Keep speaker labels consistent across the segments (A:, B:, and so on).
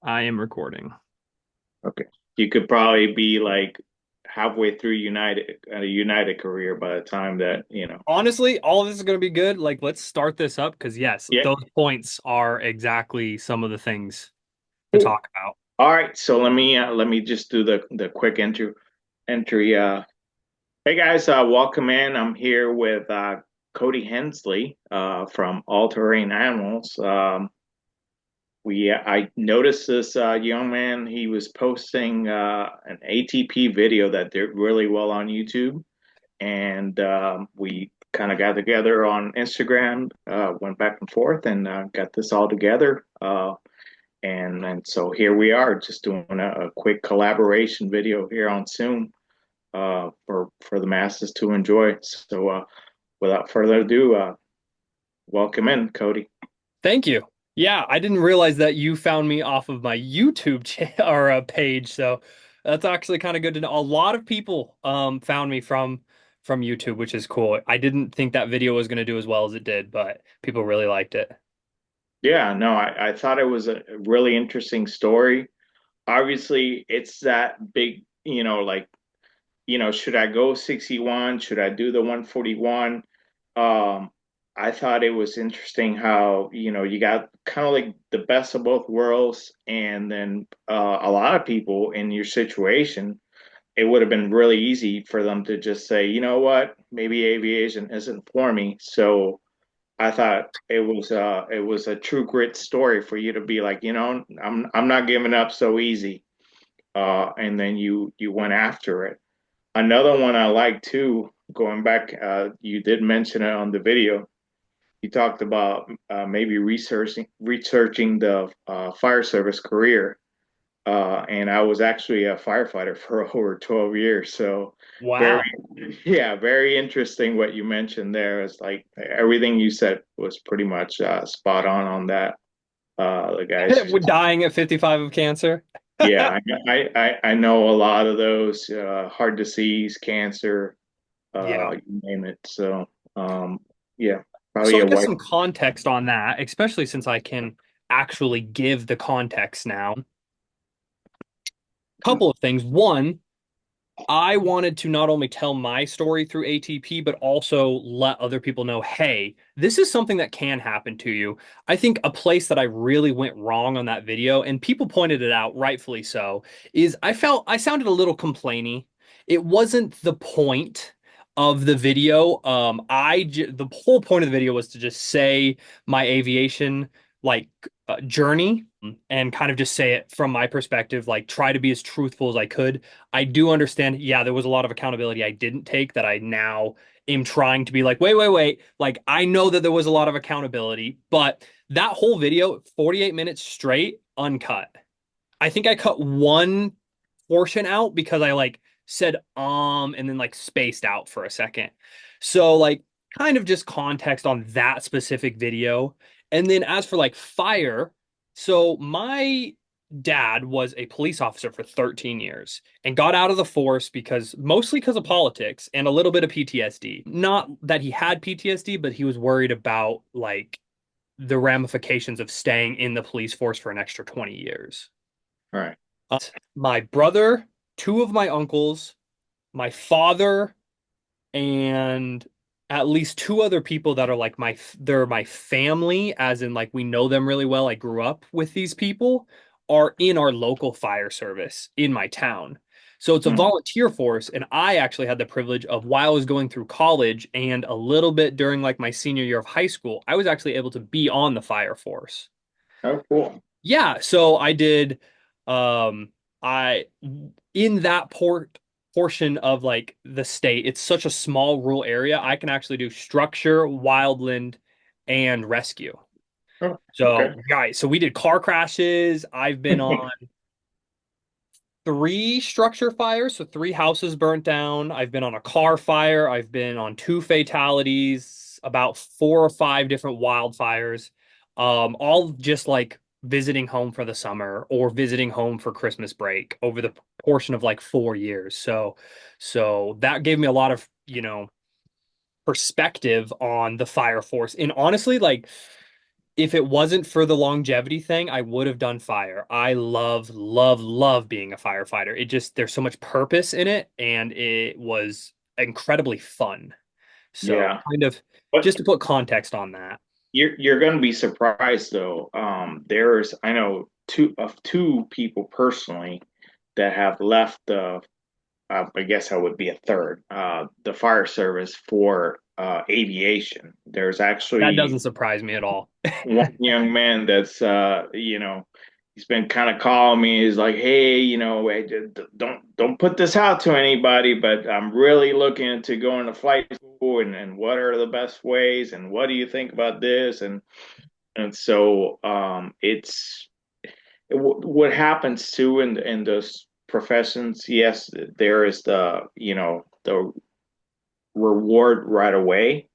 A: I am recording.
B: Okay. You could probably be like halfway through a United career by the time that.
A: Honestly, all of this is going to be good. Like, let's start this up because, yes,
B: Yeah.
A: those points are exactly some of the things to
B: Cool.
A: talk about.
B: All right. So let me just do the quick entry. Hey guys, welcome in. I'm here with Kody Hensley from All Terrain Animals. I noticed this young man. He was posting an ATP video that did really well on YouTube. And we kind of got together on Instagram, went back and forth, and got this all together. And so here we are, just doing a quick collaboration video here on Zoom for the masses to enjoy. So without further ado, welcome in, Kody.
A: Thank you. Yeah, I didn't realize that you found me off of my YouTube or page, so that's actually kind of good to know. A lot of people found me from YouTube, which is cool. I didn't think that video was going to do as well as it did, but people really liked it.
B: Yeah, no, I thought it was a really interesting story. Obviously, it's that big, should I go 61? Should I do the 141? Um, I thought it was interesting how, you got kind of like the best of both worlds. And then a lot of people in your situation, it would have been really easy for them to just say, you know what, maybe aviation isn't for me. So I thought it was a true grit story for you to be like, I'm not giving up so easy. And then you went after it. Another one I like too, going back, you did mention it on the video. You talked about maybe researching the fire service career, and I was actually a firefighter for over 12 years. So very,
A: Wow.
B: yeah, very interesting what you mentioned there. It's like everything you said was pretty much spot on that. The guys,
A: We're dying at 55 of cancer.
B: yeah, I know a lot of those heart disease, cancer,
A: Yeah.
B: you name it. So, um, yeah,
A: So
B: probably
A: I
B: a
A: guess
B: white.
A: some context on that, especially since I can actually give the context now. Couple of things. One, I wanted to not only tell my story through ATP, but also let other people know, hey, this is something that can happen to you. I think a place that I really went wrong on that video, and people pointed it out, rightfully so, is I felt I sounded a little complainy. It wasn't the point of the video. The whole point of the video was to just say my aviation like journey and kind of just say it from my perspective, like try to be as truthful as I could. I do understand, yeah, there was a lot of accountability I didn't take that I now am trying to be like, wait, wait, wait. Like, I know that there was a lot of accountability, but that whole video, 48 minutes straight, uncut. I think I cut one portion out because I like said and then like spaced out for a second. So like kind of just context on that specific video. And then as for like fire, so my dad was a police officer for 13 years and got out of the force because mostly because of politics and a little bit of PTSD. Not that he had PTSD, but he was worried about like the ramifications of staying in the police force for an extra 20 years.
B: All right.
A: Uh, my brother, two of my uncles, my father, and at least two other people that are like they're my family, as in like we know them really well. I grew up with these people, are in our local fire service in my town. So it's a
B: Mhm.
A: volunteer force, and I actually had the privilege of while I was going through college and a little bit during like my senior year of high school, I was actually able to be on the fire force.
B: Oh, cool.
A: Yeah, so I did I in that portion of like the state, it's such a small rural area, I can actually do structure, wildland, and rescue.
B: Oh, okay.
A: So, guys, so we did car crashes. I've been on three structure fires, so three houses burnt down. I've been on a car fire. I've been on two fatalities, about four or five different wildfires, all just like visiting home for the summer or visiting home for Christmas break over the portion of like 4 years. So that gave me a lot of, perspective on the fire force. And honestly, like if it wasn't for the longevity thing, I would have done fire. I love, love, love being a firefighter. It just, there's so much purpose in it, and it was incredibly fun. So,
B: Yeah.
A: kind of
B: But
A: just to put context on that.
B: you're going to be surprised though. There's I know two people personally that have left the I guess I would be a third the fire service for aviation. There's
A: That
B: actually
A: doesn't surprise me at all.
B: one young man that's he's been kind of calling me. He's like, hey, hey, don't put this out to anybody, but I'm really looking into going to flight school, and what are the best ways, and what do you think about this, and so it's what happens too in those professions. Yes, there is the reward right away,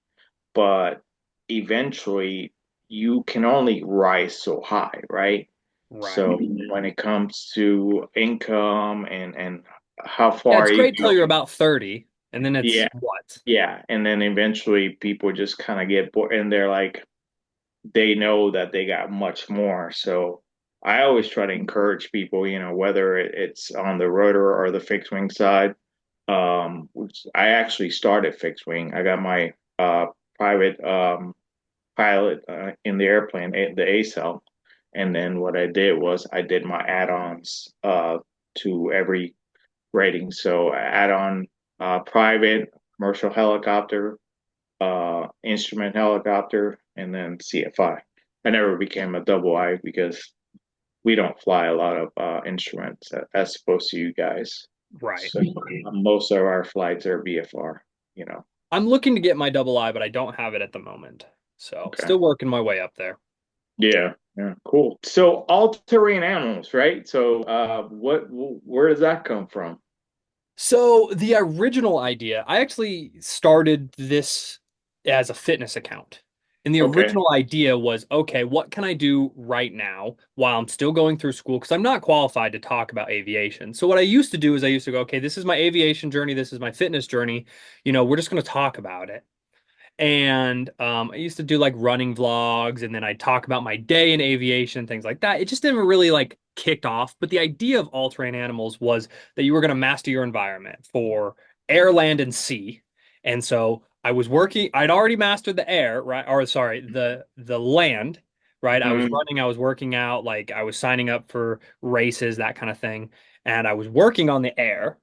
B: but eventually you can only rise so high, right?
A: Right.
B: So when it comes to income and how
A: Yeah,
B: far
A: it's
B: you
A: great till
B: go,
A: you're about 30, and then it's
B: yeah,
A: what?
B: yeah, and then eventually people just kind of get bored, and they're like they know that they got much more. So I always try to encourage people, whether it's on the rotor or the fixed wing side. Which I actually started fixed wing. I got my private pilot in the airplane, the ACEL. And then what I did was I did my add-ons to every rating. So add-on private, commercial helicopter, instrument helicopter, and then CFI. I never became a double I because we don't fly a lot of instruments as opposed to you guys.
A: Right.
B: So most of our flights are VFR, you know.
A: I'm looking to get my double I, but I don't have it at the moment. So,
B: Okay.
A: still working my way up there.
B: Yeah, yeah, cool. So all-terrain animals, right? So where does that come from?
A: So the original idea, I actually started this as a fitness account. And the
B: Okay.
A: original idea was, okay, what can I do right now while I'm still going through school? Because I'm not qualified to talk about aviation. So what I used to do is I used to go, okay, this is my aviation journey, this is my fitness journey. We're just going to talk about it. And I used to do like running vlogs, and then I'd talk about my day in aviation, things like that. It just never really like kicked off. But the idea of all-terrain animals was that you were going to master your environment for air, land, and sea. And so I was working, I'd already mastered the air, right? Or sorry, the land, right? I was
B: Hmm.
A: running, I was working out, like I was signing up for races, that kind of thing. And I was working on the air,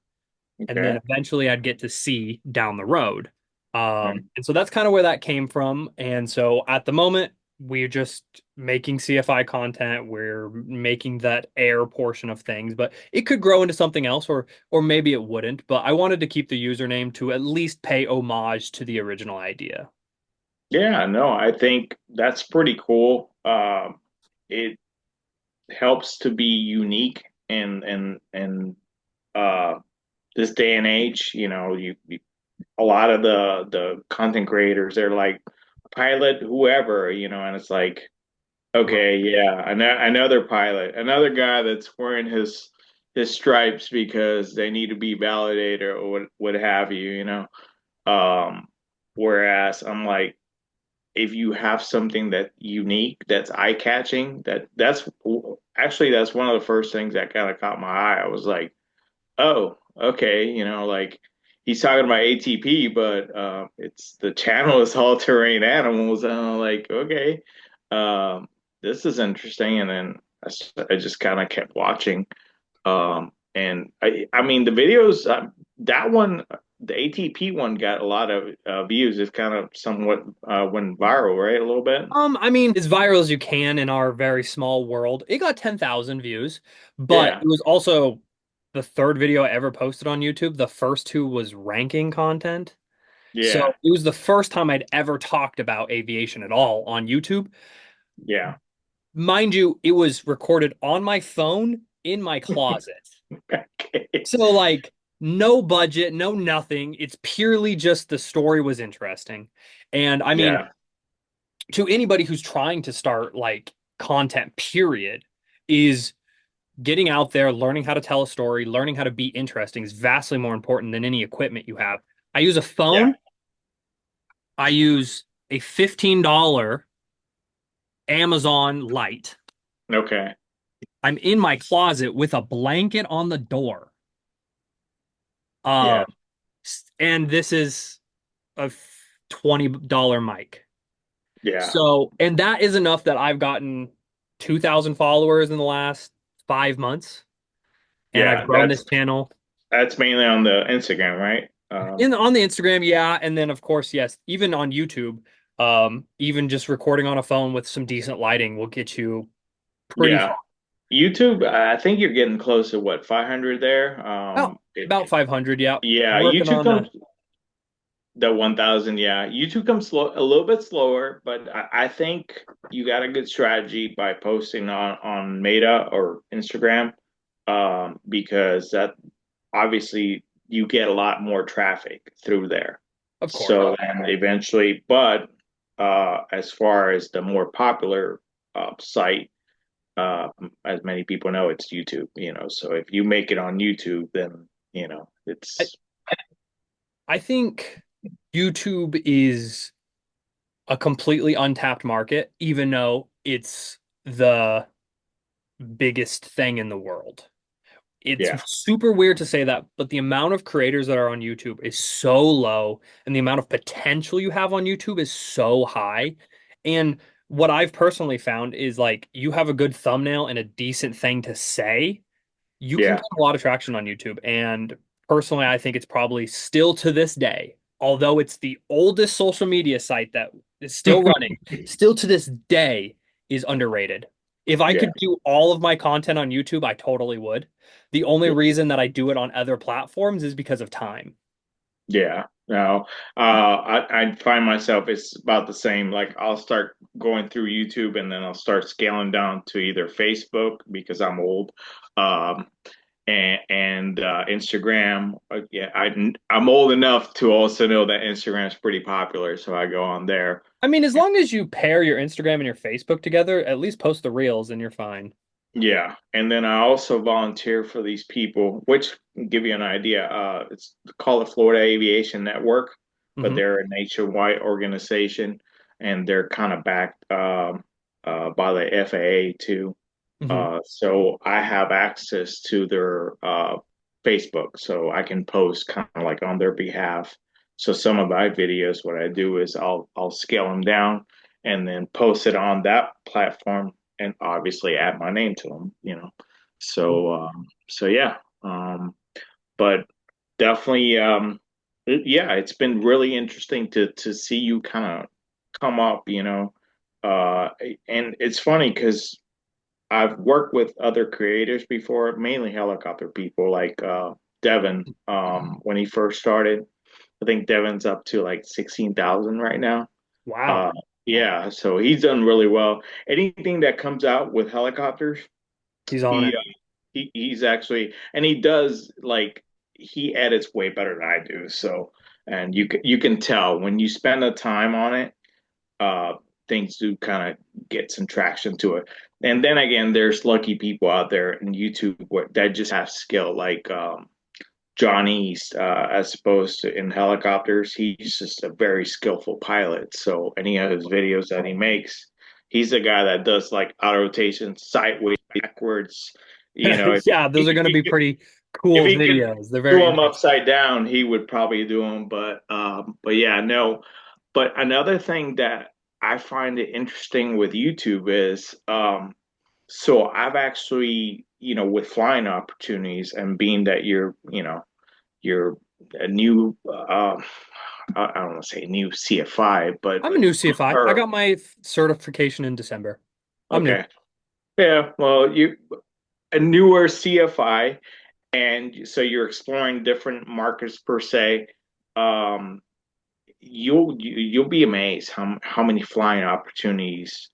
A: and then
B: Okay.
A: eventually I'd get to see down the road.
B: Okay.
A: And so that's kind of where that came from. And so at the moment, we're just making CFI content. We're making that air portion of things, but it could grow into something else, or maybe it wouldn't. But I wanted to keep the username to at least pay homage to the original idea.
B: Yeah, no, I think that's pretty cool. It helps to be unique and uh this day and age. A lot of the content creators, they're like pilot whoever, and it's like, okay,
A: Right.
B: yeah, another pilot, another guy that's wearing his stripes because they need to be validated or what have you, Whereas I'm like, if you have something that unique, that's eye-catching, that's actually that's one of the first things that kind of caught my eye. I was like, oh, okay, like he's talking about ATP, but it's the channel is all terrain animals, and I'm like, okay, um, this is interesting. And then I just kind of kept watching, and I mean the videos that one. The ATP one got a lot of views. It's kind of somewhat went viral, right? A little bit.
A: I mean, as viral as you can in our very small world. It got 10,000 views, but
B: Yeah,
A: it was also the third video I ever posted on YouTube. The first two was ranking content. So
B: yeah,
A: it was the first time I'd ever talked about aviation at all on YouTube.
B: yeah.
A: Mind you, it was recorded on my phone in my closet.
B: Okay.
A: So, like, no budget, no nothing. It's purely just the story was interesting. And I mean,
B: Yeah,
A: to anybody who's trying to start like content, period, is getting out there, learning how to tell a story, learning how to be interesting is vastly more important than any equipment you have. I use a
B: yeah.
A: phone. I use a $15 Amazon light.
B: Okay.
A: I'm in my closet with a blanket on the door.
B: Yeah.
A: Um, and this is a $20 mic.
B: Yeah.
A: So, and that is enough that I've gotten 2,000 followers in the last 5 months, and I've
B: Yeah.
A: grown this channel
B: That's mainly on the Instagram, right?
A: in on the Instagram, yeah, and then of course, yes, even on YouTube. Even just recording on a phone with some decent lighting will get you pretty
B: Yeah.
A: far.
B: YouTube, I think you're getting close to what, 500 there.
A: About 500, yeah.
B: Yeah,
A: Working
B: YouTube
A: on
B: comes the 1000. Yeah, YouTube comes slow, a little bit slower, but I think you got a good strategy by posting on Meta or Instagram, because that obviously you get a lot more traffic through there.
A: of course.
B: So and eventually, but as far as the more popular site, as many people know, it's YouTube. So if you make it on YouTube, then
A: I,
B: it's
A: I think YouTube is a completely untapped market, even though it's the biggest thing in the world. It's
B: yeah,
A: super weird to say that, but the amount of creators that are on YouTube is so low, and the amount of potential you have on YouTube is so high. And what I've personally found is like you have a good thumbnail and a decent thing to say, you can
B: yeah,
A: get a lot of traction on YouTube. And personally, I think it's probably still to this day, although it's the oldest social media site that is still running, still to this day is underrated. If I
B: yeah.
A: could do all of my content on YouTube, I totally would. The only reason that I do it on other platforms is because of time.
B: Yeah. No, I find myself it's about the same. Like I'll start going through YouTube and then I'll start scaling down to either Facebook because I'm old, um, and Instagram. Yeah, I'm old enough to also know that Instagram's pretty popular, so I go on there.
A: I mean, as long as you pair your Instagram and your Facebook together, at least post the reels and you're fine.
B: Yeah, and then I also volunteer for these people, which can give you an idea. It's called the Florida Aviation Network, but
A: Hmm.
B: they're a nationwide organization, and they're kind of backed by the FAA too.
A: Hmm.
B: So I have access to their Facebook, so I can post kind of like on their behalf. So some of my videos, what I do is I'll scale them down and then post it on that platform, and obviously add my name to them. So yeah, but definitely, yeah, it's been really interesting to see you kind of come up. Uh, and it's funny because I've worked with other creators before, mainly helicopter people like Devin. When he first started, I think Devin's up to like 16,000 right now.
A: Wow.
B: Uh, yeah, so he's done really well. Anything that comes out with helicopters,
A: He's on
B: he
A: it.
B: he's actually, and he does like he edits way better than I do. So, and you can tell when you spend the time on it, uh, things do kind of get some traction to it. And then again, there's lucky people out there in YouTube that just have skill, like Johnny, as opposed to in helicopters, he's just a very skillful pilot. So any of his videos that he makes, he's the guy that does like auto rotation, sideways, backwards. If
A: Yeah, those are going to be pretty
B: if
A: cool
B: he could
A: videos. They're
B: do
A: very
B: them
A: interesting.
B: upside down, he would probably do them. But yeah, no. But another thing that I find it interesting with YouTube is, so I've actually, with flying opportunities and being that you're a new, I don't want to say new CFI, but
A: I'm a new CFI. I
B: or
A: got my certification in December. I'm new.
B: okay, yeah, well, you a newer CFI, and so you're exploring different markets per se. Um, you'll be amazed how many flying opportunities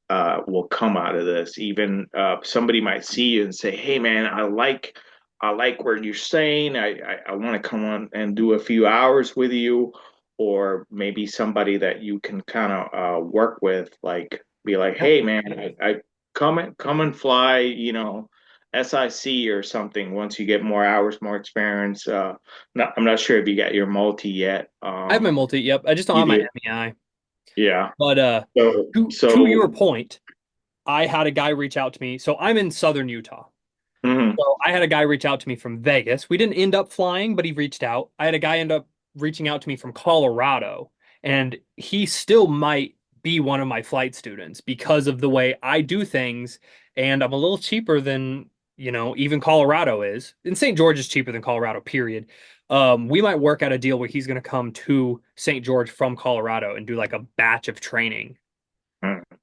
B: will come out of this. Even somebody might see you and say, "Hey, man, I like what you're saying. I want to come on and do a few hours with you." Or maybe somebody that you can kind of work with, like be like,
A: Yep.
B: "Hey, man, I come and fly, SIC or something once you get more hours, more experience." I'm not sure if you got your multi yet.
A: I have my multi. Yep. I just don't
B: You
A: have my
B: do?
A: MEI.
B: Yeah.
A: But
B: So,
A: to
B: so
A: your point, I had a guy reach out to me. So I'm in southern Utah.
B: Hmm.
A: So I had a guy reach out to me from Vegas. We didn't end up flying, but he reached out. I had a guy end up reaching out to me from Colorado, and he still might be one of my flight students because of the way I do things. And I'm a little cheaper than, even Colorado is. And St. George is cheaper than Colorado, period. We might work out a deal where he's going to come to St. George from Colorado and do like a batch of training.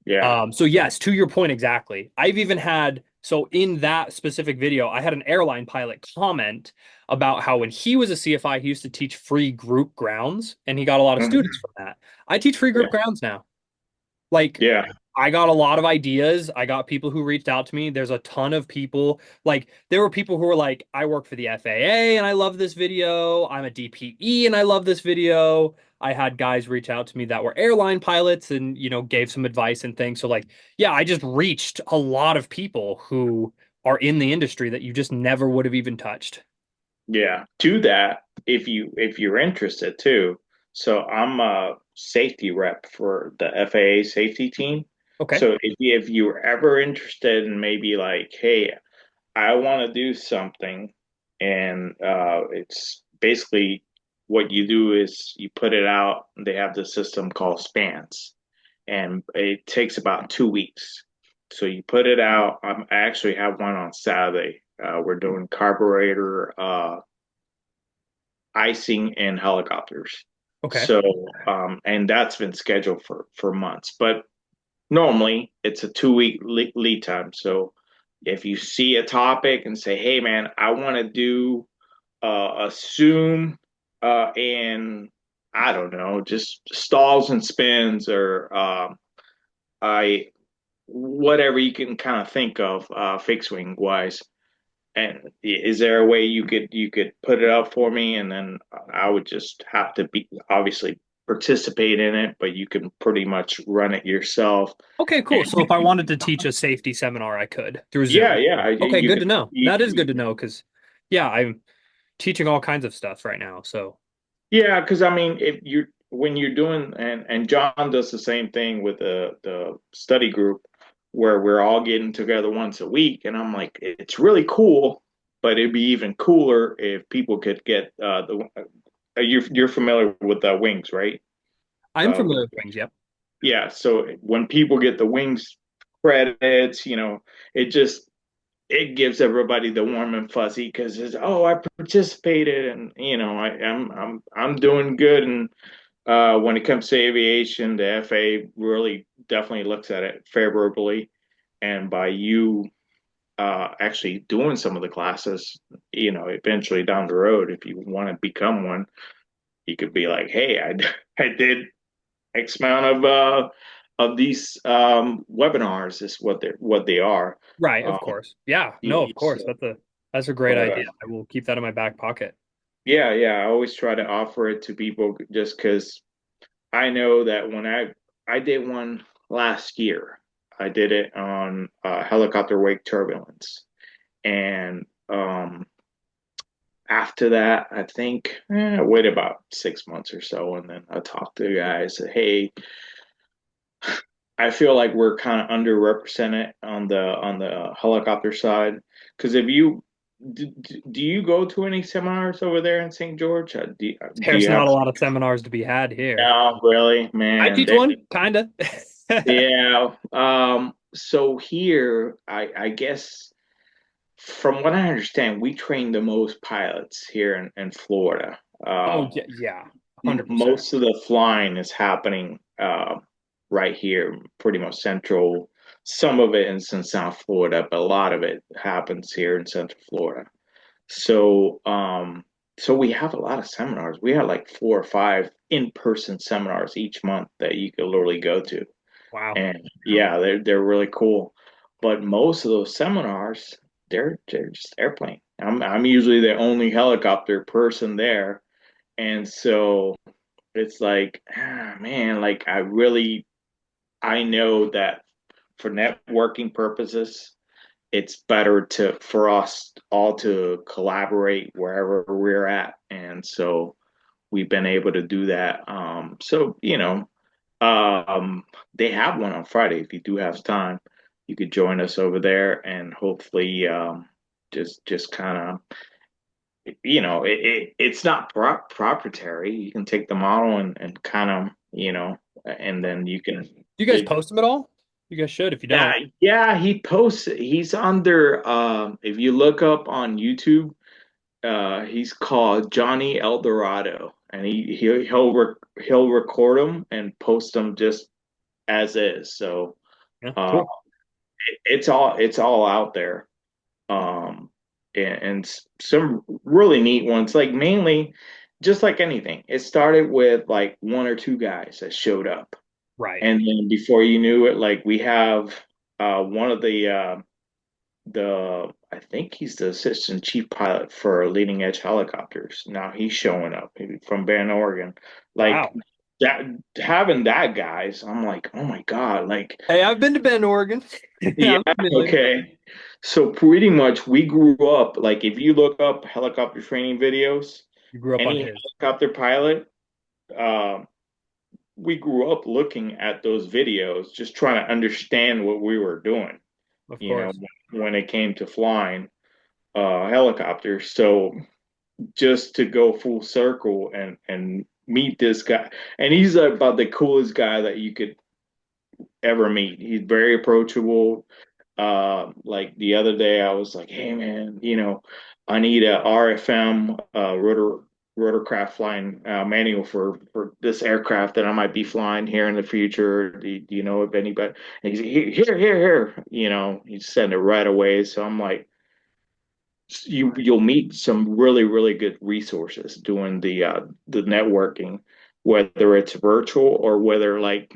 B: Yeah.
A: So yes, to your point exactly. I've even had so in that specific video, I had an airline pilot comment about how when he was a CFI, he used to teach free group grounds, and he got a lot of students
B: Hmm.
A: from that. I teach free group
B: Yeah.
A: grounds now. Like,
B: Yeah.
A: I got a lot of ideas. I got people who reached out to me. There's a ton of people. Like, there were people who were like, I work for the FAA and I love this video. I'm a DPE and I love this video. I had guys reach out to me that were airline pilots and, gave some advice and things. So, like, yeah, I just reached a lot of people who are in the industry that you just never would have even touched.
B: Yeah. To that, if you're interested too. So I'm a safety rep for the FAA safety team.
A: Okay.
B: So if you're ever interested in maybe like, hey, I want to do something, and it's basically what you do is you put it out. They have this system called spans, and it takes about 2 weeks. So you put it out. I actually have one on Saturday. We're doing carburetor icing and helicopters.
A: Okay.
B: So and that's been scheduled for months. But normally it's a 2 week lead time. So if you see a topic and say, "Hey, man, I want to do a Zoom and I don't know, just stalls and spins or I whatever you can kind of think of fixed wing wise." And is there a way you could put it up for me, and then I would just have to be obviously participate in it, but you can pretty much run it yourself.
A: Okay,
B: And
A: cool. So if I wanted to teach a safety seminar, I could through
B: yeah,
A: Zoom.
B: yeah,
A: Okay,
B: you
A: good
B: could
A: to know. That is
B: you,
A: good to know because, yeah, I'm teaching all kinds of stuff right now. So,
B: yeah, because I mean, if you when you're doing and John does the same thing with the study group where we're all getting together once a week, and I'm like, it's really cool, but it'd be even cooler if people could get the you're familiar with the wings, right?
A: I'm
B: Uh,
A: familiar with wings. Yep.
B: yeah, so when people get the wings credits, it just it gives everybody the warm and fuzzy because it's I participated and I'm doing good and when it comes to aviation, the FAA really definitely looks at it favorably, and by you actually doing some of the classes, eventually down the road, if you want to become one, you could be like, hey, I did X amount of these webinars is what they are.
A: Right, of
B: Um,
A: course. Yeah, no, of course.
B: so,
A: That's a great
B: but
A: idea. I will keep that in my back pocket.
B: yeah, yeah, I always try to offer it to people just because I know that when I did one last year, I did it on helicopter wake turbulence, and after that, I think I waited about 6 months or so, and then I talked to the guys. Said, hey, I feel like we're kind of underrepresented on the helicopter side. Because if you do you go to any seminars over there in St. George? Do
A: There's
B: you have?
A: not a lot of seminars to be had here.
B: No, really,
A: I
B: man.
A: teach one, kind of.
B: Yeah. So here, I guess from what I understand, we train the most pilots here in Florida.
A: Oh,
B: Um,
A: yeah, yeah, 100%.
B: Most of the flying is happening right here, pretty much central. Some of it is in South Florida, but a lot of it happens here in Central Florida. So, so we have a lot of seminars. We have like 4 or 5 in-person seminars each month that you can literally go to.
A: Wow.
B: And yeah, they're really cool. But most of those seminars, they're just airplane. I'm usually the only helicopter person there. And so it's like, man, like I know that for networking purposes, it's better to for us all to collaborate wherever we're at. And so we've been able to do that. So, they have one on Friday if you do have time. you could join us over there and hopefully just kind of it's not proprietary. You can take the model and kind of and then you can.
A: Do you guys post them at all? You guys should if you
B: Yeah,
A: don't.
B: yeah, he posts. He's under. If you look up on YouTube, he's called Johnny Eldorado, and he'll record them and post them just as is. So
A: Yeah,
B: uh,
A: cool.
B: it's all out there. And some really neat ones. Like mainly, just like anything, it started with like one or two guys that showed up,
A: Right.
B: and then before you knew it, like we have one of the I think he's the assistant chief pilot for Leading Edge Helicopters. Now he's showing up from Bend, Oregon. Like
A: Wow.
B: that, having that guys, I'm like, oh my God, like
A: Hey, I've been to Bend, Oregon.
B: yeah,
A: I'm familiar.
B: okay. So pretty much we grew up, like if you look up helicopter training videos,
A: You grew up on
B: any
A: his,
B: helicopter pilot, um, we grew up looking at those videos, just trying to understand what we were doing,
A: of
B: you know,
A: course.
B: when it came to flying helicopters. So just to go full circle and meet this guy, and he's about the coolest guy that you could ever meet. He's very approachable. Like the other day, I was like, "Hey, man, I need a RFM rotorcraft flying manual for this aircraft that I might be flying here in the future. Do you know of anybody?" And he's here, here, here. He sent it right away. So I'm like, you'll meet some really, really good resources doing the networking, whether it's virtual or whether like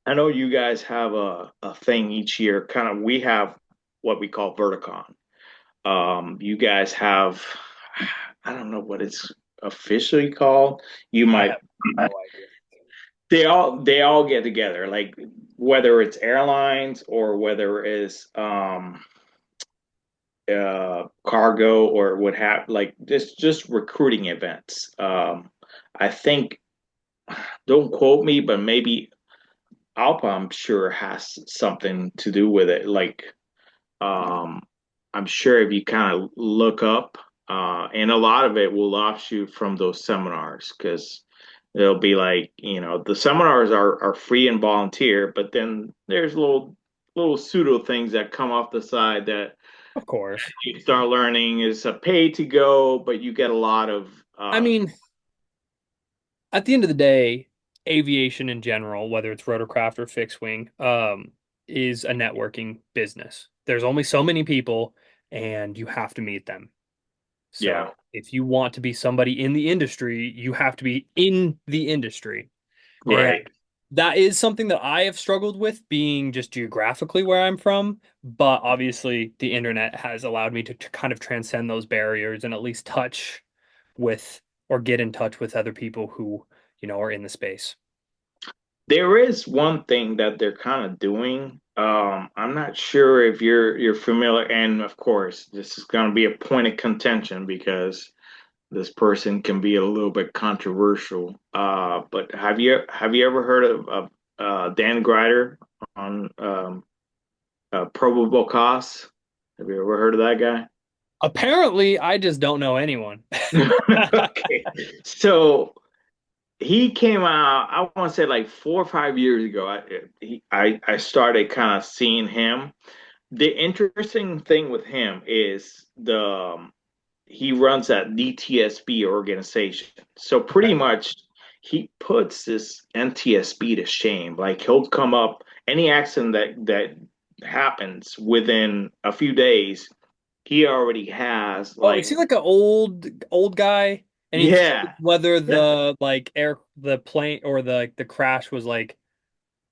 B: I know you guys have a thing each year. Kind of, we have what we call Verticon. You guys have, I don't know what it's officially called. You
A: I
B: might,
A: have no idea.
B: they all get together, like whether it's airlines or whether it's cargo or what have like just recruiting events. I think, don't quote me, but maybe Alpha, I'm sure has something to do with it. Like Um, I'm sure if you kind of look up, and a lot of it will offshoot from those seminars because they'll be like, the seminars are free and volunteer, but then there's little pseudo things that come off the side that
A: Of course.
B: you start learning is a pay to go, but you get a lot of
A: I mean, at the end of the day, aviation in general, whether it's rotorcraft or fixed wing, is a networking business. There's only so many people, and you have to meet them.
B: yeah,
A: So if you want to be somebody in the industry, you have to be in the industry. And
B: right.
A: that is something that I have struggled with being just geographically where I'm from. But obviously, the internet has allowed me to kind of transcend those barriers and at least touch with or get in touch with other people who, are in the space.
B: There is one thing that they're kind of doing. I'm not sure if you're familiar, and of course, this is going to be a point of contention because this person can be a little bit controversial. But have you ever heard of Dan Grider on probable costs? Have you ever heard of that guy?
A: Apparently, I just don't know anyone.
B: Okay, so he came out. I want to say like 4 or 5 years ago. I started kind of seeing him. The interesting thing with him is he runs that DTSB organization. So pretty
A: Okay.
B: much he puts this NTSB to shame. Like he'll come up any accident that happens within a few days, he already has
A: Oh, is he
B: like
A: like an old guy? And he tells
B: yeah.
A: whether
B: Yeah.
A: the the plane or the crash was like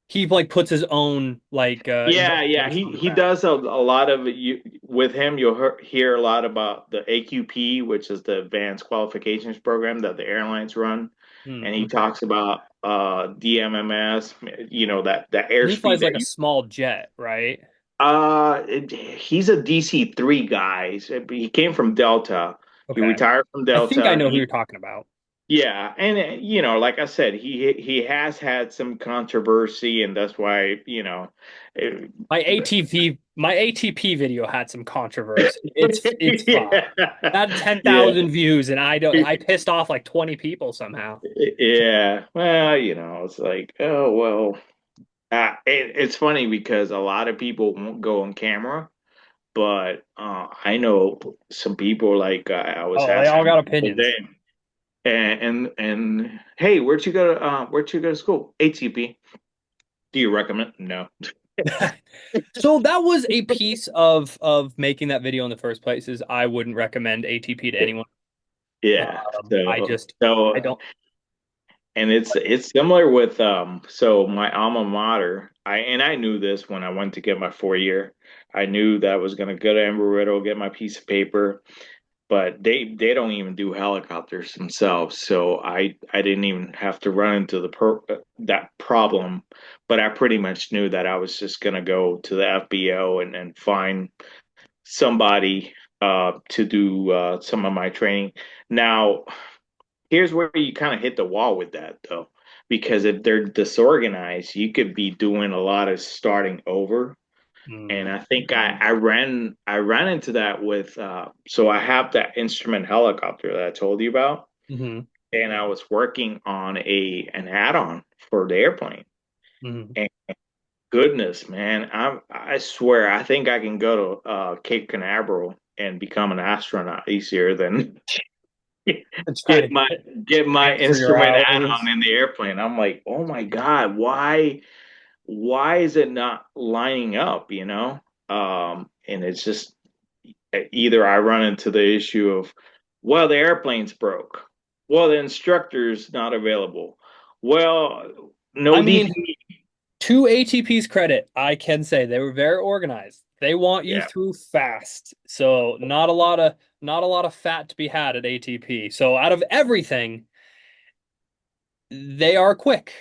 A: he like puts his own like
B: Yeah, yeah,
A: investigation
B: he
A: on the
B: he
A: crash.
B: does a lot of it. With him, you'll hear a lot about the AQP, which is the Advanced Qualifications Program that the airlines run,
A: Hmm,
B: and he
A: okay.
B: talks about DMMS, that
A: And he
B: airspeed
A: flies like
B: that
A: a
B: you.
A: small jet, right?
B: He's a DC-3 guy. He came from Delta. He
A: Okay.
B: retired from
A: I think I
B: Delta.
A: know who you're talking about.
B: Yeah, and like I said, he has had some controversy, and that's why, it,
A: My ATP video had some controversy. It's fine.
B: yeah,
A: That had
B: yeah,
A: 10,000 views and I pissed off like 20 people somehow.
B: yeah. Well, it's like, oh well. It's funny because a lot of people won't go on camera, but I know some people like I was
A: Oh, they all
B: asking
A: got
B: the other
A: opinions.
B: day, and hey, where'd you go to school? ATP. Do you recommend? No.
A: So that was a piece of making that video in the first place is I wouldn't recommend ATP to anyone.
B: Yeah.
A: I
B: So
A: just I
B: so
A: don't.
B: and it's similar with so my alma mater. I knew this when I went to get my 4 year. I knew that I was gonna go to Embry-Riddle, get my piece of paper, but they don't even do helicopters themselves. So I didn't even have to run into that problem. But I pretty much knew that I was just gonna go to the FBO and find somebody to do some of my training. Now, here's where you kind of hit the wall with that, though, because if they're disorganized, you could be doing a lot of starting over. And
A: Mm,
B: I think I ran into that with so I have that instrument helicopter that I told you about,
A: hmm
B: and I was working on a an add-on for the airplane.
A: hmm
B: And goodness, man, I swear I think I can go to Cape Canaveral and become an astronaut easier than
A: Trying
B: get
A: to
B: my get my
A: answer your
B: instrument add-on
A: hours.
B: in the airplane. I'm like, oh my God, why is it not lining up, and it's just either I run into the issue of, well, the airplane's broke. Well, the instructor's not available. Well,
A: I
B: no
A: mean,
B: DP.
A: to ATP's credit, I can say they were very organized. They want you
B: Yeah,
A: through fast. So not a lot of fat to be had at ATP. So out of everything, they are quick.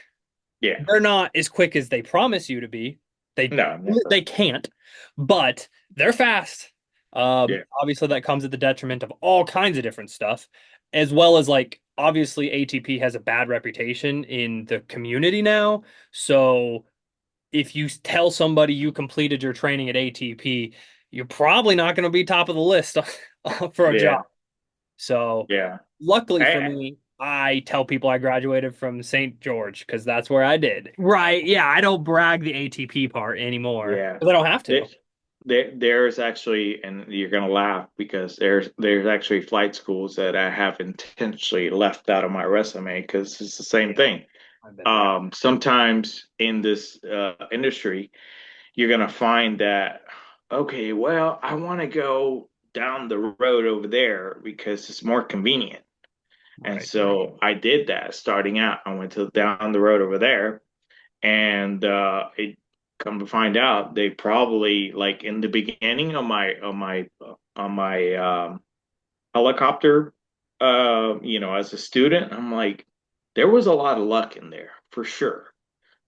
B: yeah.
A: They're not as quick as they promise you to be. They
B: No, never.
A: they can't, but they're fast.
B: Yeah,
A: Obviously that comes at the detriment of all kinds of different stuff, as well as like obviously ATP has a bad reputation in the community now. So if you tell somebody you completed your training at ATP, you're probably not going to be top of the list for a job.
B: yeah,
A: So,
B: yeah.
A: luckily for
B: I,
A: me, I tell people I graduated from St. George because that's where I did. Right. Yeah. I don't brag the ATP part anymore
B: yeah.
A: because I don't have
B: There,
A: to.
B: there's actually, and you're gonna laugh because there's actually flight schools that I have intentionally left out of my resume because it's the same
A: Yeah.
B: thing.
A: I've been there.
B: Sometimes in this industry, you're gonna find that, okay, well, I want to go down the road over there because it's more convenient. And
A: Right.
B: so I did that starting out. I went to down the road over there, and it come to find out they probably like in the beginning of my helicopter, as a student, I'm like, there was a lot of luck in there for sure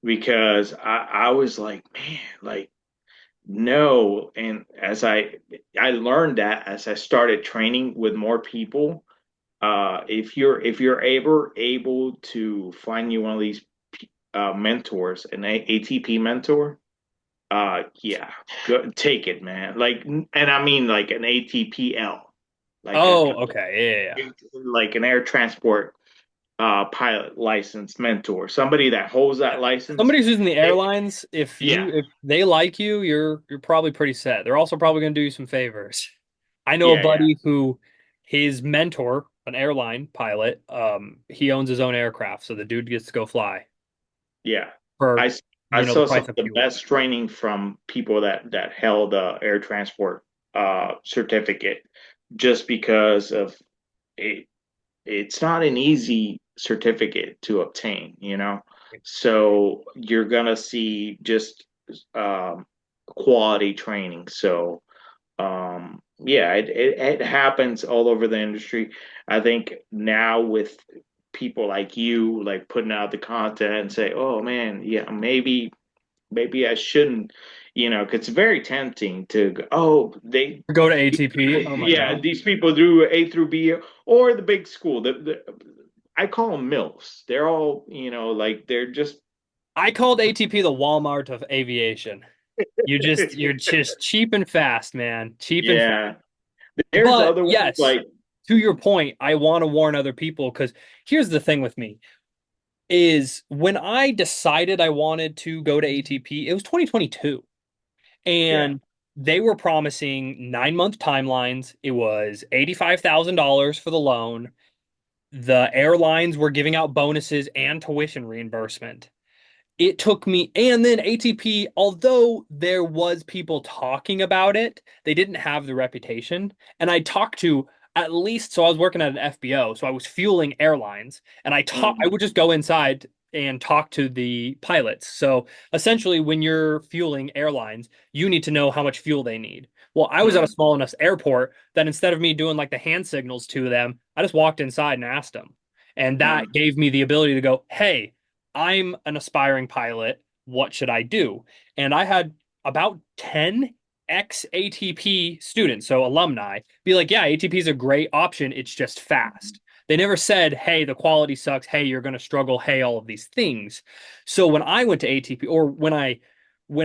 B: because I was like, man, like no. And as I learned that as I started training with more people, if you're able to find you one of these mentors, an ATP mentor, yeah, take it, man. Like, and I mean like an ATPL, like a
A: Oh, okay. Yeah.
B: like an air transport pilot license mentor, somebody that holds
A: Yeah.
B: that license.
A: Somebody's using the
B: It,
A: airlines.
B: yeah,
A: If they like you, you're probably pretty set. They're also probably going to do you some favors. I know a
B: yeah, yeah,
A: buddy who his mentor, an airline pilot, he owns his own aircraft, so the dude gets to go fly
B: yeah.
A: for,
B: I I
A: the
B: saw some
A: price
B: of
A: of
B: the
A: fuel.
B: best training from people that held air transport certificate, just because of it. It's not an easy certificate to obtain. So you're gonna see just um, quality training. So yeah, it happens all over the industry. I think now with people like you, like putting out the content and say, oh man, yeah, maybe I shouldn't, 'cause it's very tempting to go, oh,
A: Go to ATP. Oh my
B: yeah,
A: God.
B: these people do A through B or the big school. I call them MILFs. They're all, like they're just
A: I called ATP the Walmart of aviation. You're just cheap and fast, man. Cheap and fast.
B: yeah. There's
A: But
B: other ones
A: yes,
B: like
A: to your point, I want to warn other people because here's the thing with me is when I decided I wanted to go to ATP, it was 2022.
B: yeah,
A: And they were promising 9-month timelines. It was $85,000 for the loan. The airlines were giving out bonuses and tuition reimbursement. It took me, and then ATP, although there was people talking about it, they didn't have the reputation. And I talked to at least, so I was working at an FBO, so I was fueling airlines, and I
B: hmm
A: would just go inside and talk to the pilots. So essentially, when you're fueling airlines, you need to know how much fuel they need. Well, I was at a
B: hmm
A: small enough airport that instead of me doing like the hand signals to them, I just walked inside and asked them. And that
B: hmm
A: gave me the ability to go, hey, I'm an aspiring pilot. What should I do? And I had about 10 ex ATP students, so alumni, be like, yeah, ATP is a great option. It's just fast. They never said, hey, the quality sucks. Hey, you're going to struggle. Hey, all of these things. So when I went to ATP or when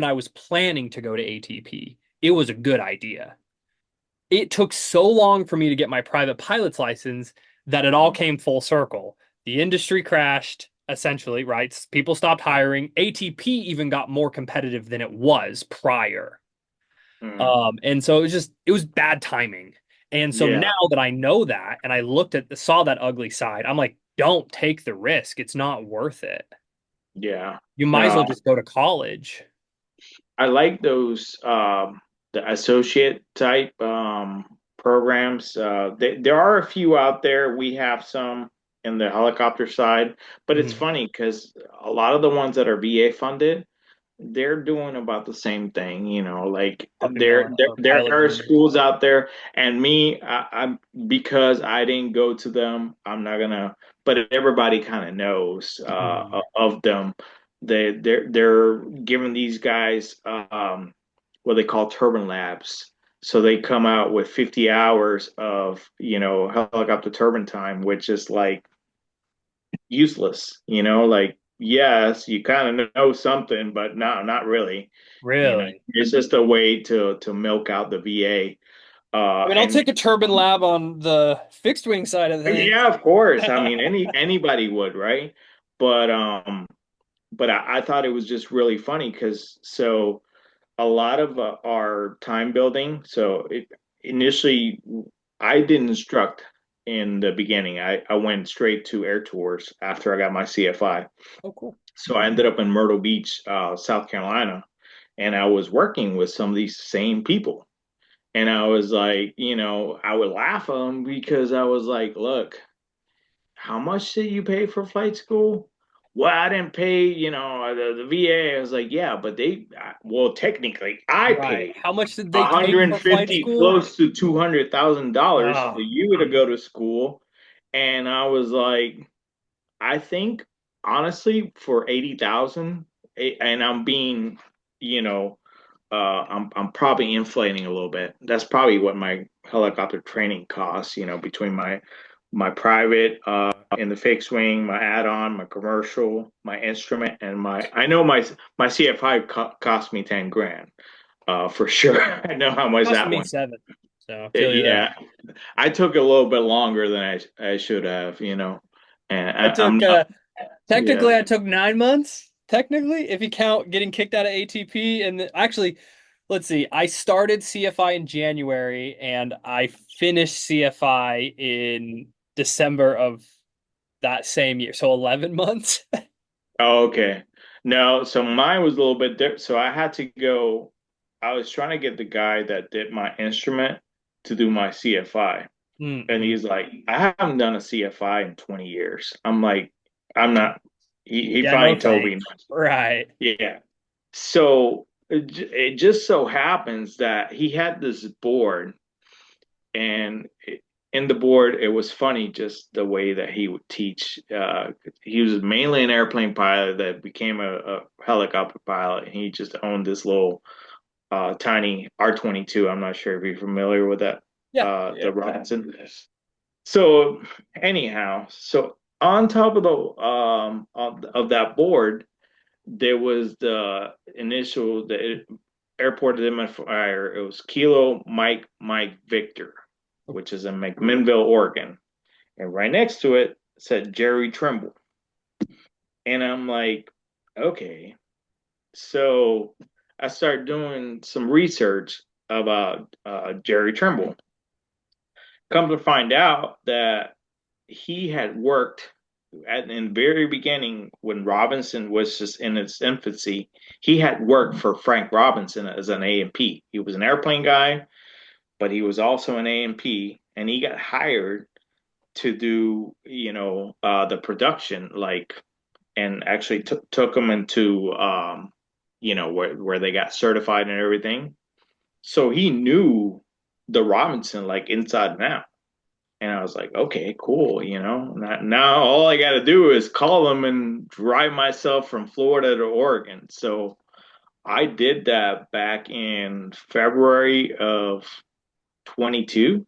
A: I was planning to go to ATP, it was a good idea. It took so long for me to get my private pilot's license that it all came full circle. The industry crashed, essentially, right? People stopped hiring. ATP even got more competitive than it was prior.
B: hmm
A: And so it was bad timing. And so now
B: yeah,
A: that I know that and I saw that ugly side, I'm like, don't take the risk. It's not worth it.
B: yeah.
A: You might as well
B: No,
A: just go to college.
B: I like those the associate type programs. There are a few out there. We have some in the helicopter side, but it's
A: Mhm.
B: funny because a lot of the ones that are VA funded, they're doing about the same thing, like
A: Puppy mill or
B: there
A: pilot
B: are
A: union.
B: schools out there, and me, I'm because I didn't go to them, I'm not gonna, but everybody kind of knows
A: Mhm.
B: of them. They're giving these guys what they call turbine labs. So they come out with 50 hours of, helicopter turbine time, which is like useless, like yes, you kind of know something, but no, not really.
A: Really?
B: It's just a way to milk out the VA.
A: I mean, I'll
B: And
A: take a turbine lab on the fixed wing side of things.
B: yeah, of course. I mean, anybody would, right? But I thought it was just really funny because so a lot of our time building. So initially, I didn't instruct in the beginning. I went straight to air tours after I got my CFI.
A: Oh, cool.
B: So I ended up in Myrtle Beach, South Carolina, and I was working with some of these same people. And I was like, I would laugh at them because I was like, look, how much did you pay for flight school? Well, I didn't pay, the VA. I was like, yeah, but well, technically, I
A: Right.
B: paid
A: How much did they take for flight
B: 150,
A: school?
B: close to $200,000 for
A: Oh,
B: you to go to school. And I was like, I think honestly, for 80,000, and I'm being, you know, I'm probably inflating a little bit. That's probably what my helicopter training costs, between my private in the fixed wing, my add-on, my commercial, my instrument, and I know my CFI cost me 10 grand, for sure. I know how much
A: cost
B: that
A: me
B: one.
A: 7. So I feel you there.
B: Yeah, I took a little bit longer than I should have, and
A: I
B: I'm
A: took
B: not. Yeah.
A: technically I took 9 months, technically, if you count getting kicked out of ATP actually, let's see. I started CFI in January and I finished CFI in December of that same year. So 11 months.
B: Oh, okay. No, so mine was a little bit different. So I had to go. I was trying to get the guy that did my instrument to do my CFI. And
A: Mm-hmm.
B: he's like, I haven't done a CFI in 20 years. I'm like, I'm not. He
A: Yeah, no
B: finally told me,
A: thanks. Right.
B: yeah. So it just so happens that he had this board, and in the board, it was funny just the way that he would teach. He was mainly an airplane pilot that became a helicopter pilot. And he just owned this little tiny R-22. I'm not sure if you're familiar with that,
A: Yeah. Yeah.
B: the Robinson. So anyhow, so on top of the of that board, there was the airport identifier. It was Kilo Mike Victor, which is in McMinnville, Oregon, and right next to it said Jerry Trimble, and I'm like, okay. So I started doing some research about Jerry Trimble. Come to find out that he had worked in the very beginning when Robinson was just in its infancy. He had worked for Frank Robinson as an A&P. He was an airplane guy, but he was also an A&P, and he got hired to do, the production, like, and actually took him into, where they got certified and everything. So he knew the Robinson like inside and out. And I was like, okay, cool. Now all I got to do is call them and drive myself from Florida to Oregon. So I did that back in February of 22.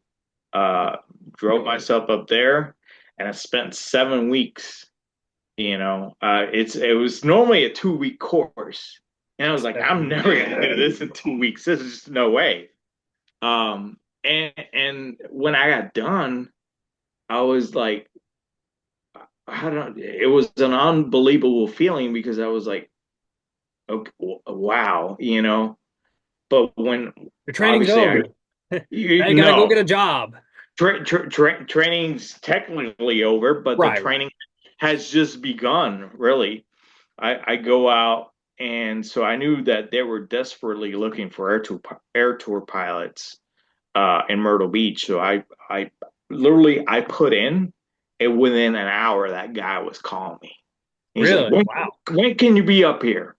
B: Uh, Drove myself up there, and I spent 7 weeks. It was normally a 2 week course, and I was like, I'm never gonna do this in 2 weeks. This is just no way. And when I got done, I was like, I don't. It was an unbelievable feeling because I was like, okay, wow, But when
A: Your training's
B: obviously
A: over.
B: you
A: Now you gotta go
B: no
A: get a job.
B: training's technically over, but the
A: Right, right.
B: training has just begun. Really, I go out, and so I knew that they were desperately looking for air tour pilots in Myrtle Beach. So I literally I put in, and within an hour that guy was calling me. He's like,
A: Really? Wow.
B: when can you be up here?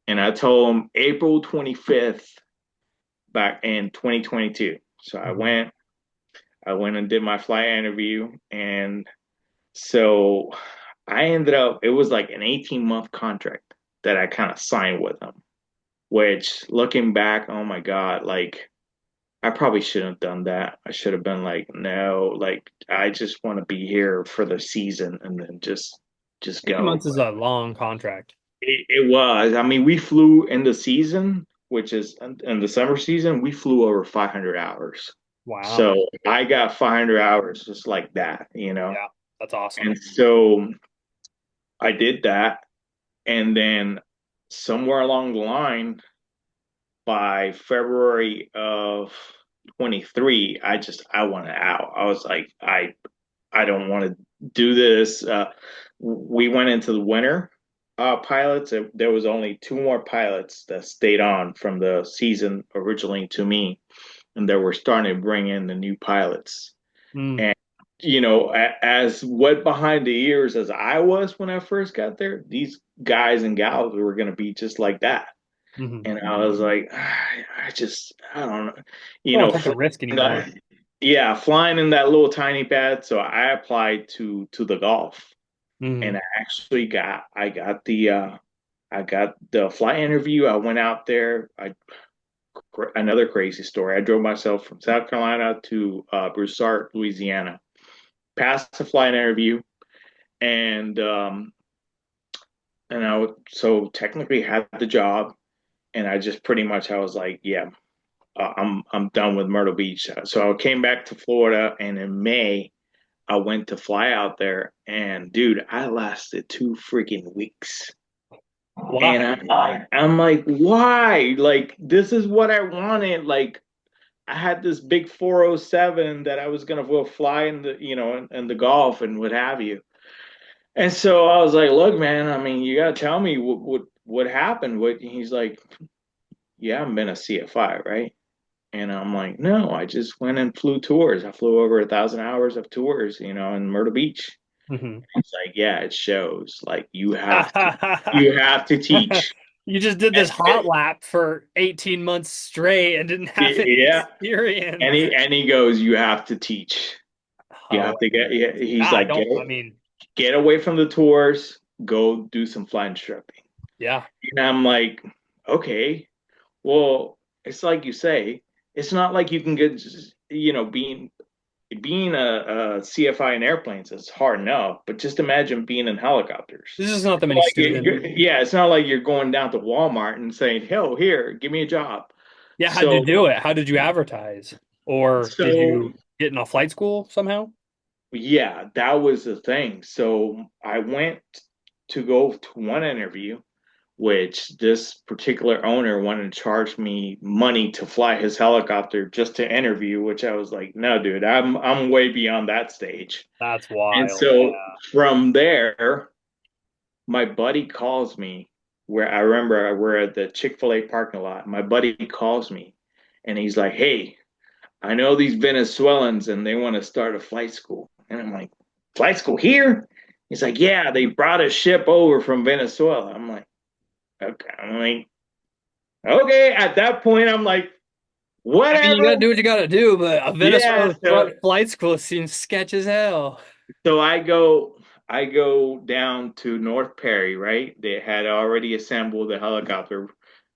B: And I told him April 25th back in 2022. So
A: Mhm.
B: I went and did my flight interview, and so I ended up, it was like an 18-month contract that I kind of signed with them, which looking back, oh my God, like I probably shouldn't have done that. I should have been like, no, like I just want to be here for the season and then just
A: 18
B: go.
A: months is a long contract.
B: It was. I mean, we flew in the season, which is in the summer season, we flew over 500 hours.
A: Wow.
B: So I got 500 hours just like that.
A: Yeah, that's awesome.
B: And so I did that. And then somewhere along the line, by February of 23, I wanted out. I was like, I don't want to do this. We went into the winter pilots. There was only two more pilots that stayed on from the season originally to me, and they were starting to bring in the new pilots.
A: Mm.
B: And as wet behind the ears as I was when I first got there, these guys and gals were going to be just like that.
A: Hmm.
B: And I was like, I don't know,
A: Don't want to take the
B: flying
A: risk anymore.
B: that, yeah, flying in that little tiny pad. So I applied to the golf, and
A: Hmm.
B: I got the flight interview. I went out there. Another crazy story. I drove myself from South Carolina to Broussard, Louisiana. Passed the flight interview, and so technically had the job, and I just pretty much I was like, yeah, I'm done with Myrtle Beach. So I came back to Florida, and in May I went to fly out there, and dude, I lasted 2 freaking weeks. And
A: Why?
B: I'm like, why? Like, this is what I wanted. Like, I had this big 407 that I was gonna go fly in in the Gulf and what have you. And so I was like, look, man, I mean, you gotta tell me what happened. He's like, you haven't been a CFI, right? And I'm like, no, I just went and flew tours. I flew over 1,000 hours of tours, in Myrtle Beach.
A: Hmm.
B: It's like, yeah, it shows. Like you have to teach.
A: You just did this hot lap for 18 months straight and didn't have any
B: Yeah. And
A: experience.
B: he goes, you have to teach. You
A: Oh,
B: have to get. Yeah, he's
A: I
B: like,
A: don't, I mean,
B: get away from the tours. Go do some fly instructing.
A: yeah.
B: And I'm like, okay, well, it's like you say, it's not like you can get, being being a CFI in airplanes is hard enough, but just imagine being in helicopters.
A: This is not that many
B: Like,
A: students.
B: yeah, it's not like you're going down to Walmart and saying, "Hell, here, give me a job."
A: Yeah, how'd you
B: So,
A: do it? How did you advertise? Or did
B: so
A: you get in a flight school somehow?
B: yeah, that was the thing. So I went to go to one interview, which this particular owner wanted to charge me money to fly his helicopter just to interview, which I was like, no, dude, I'm way beyond that stage.
A: That's
B: And
A: wild.
B: so from there, my buddy calls me where I remember we're at the Chick-fil-A parking lot. My buddy calls me and he's like, hey, I know these Venezuelans and they want to start a flight school. And I'm like, flight school here? He's like, yeah, they brought a ship over from Venezuela. I'm like, okay. I'm like, okay. At that point, I'm like,
A: I mean, you
B: whatever.
A: gotta do what you gotta do, but a
B: Yeah.
A: Venezuela flight school seems sketch as hell.
B: So I go down to North Perry, right? They had already assembled the helicopter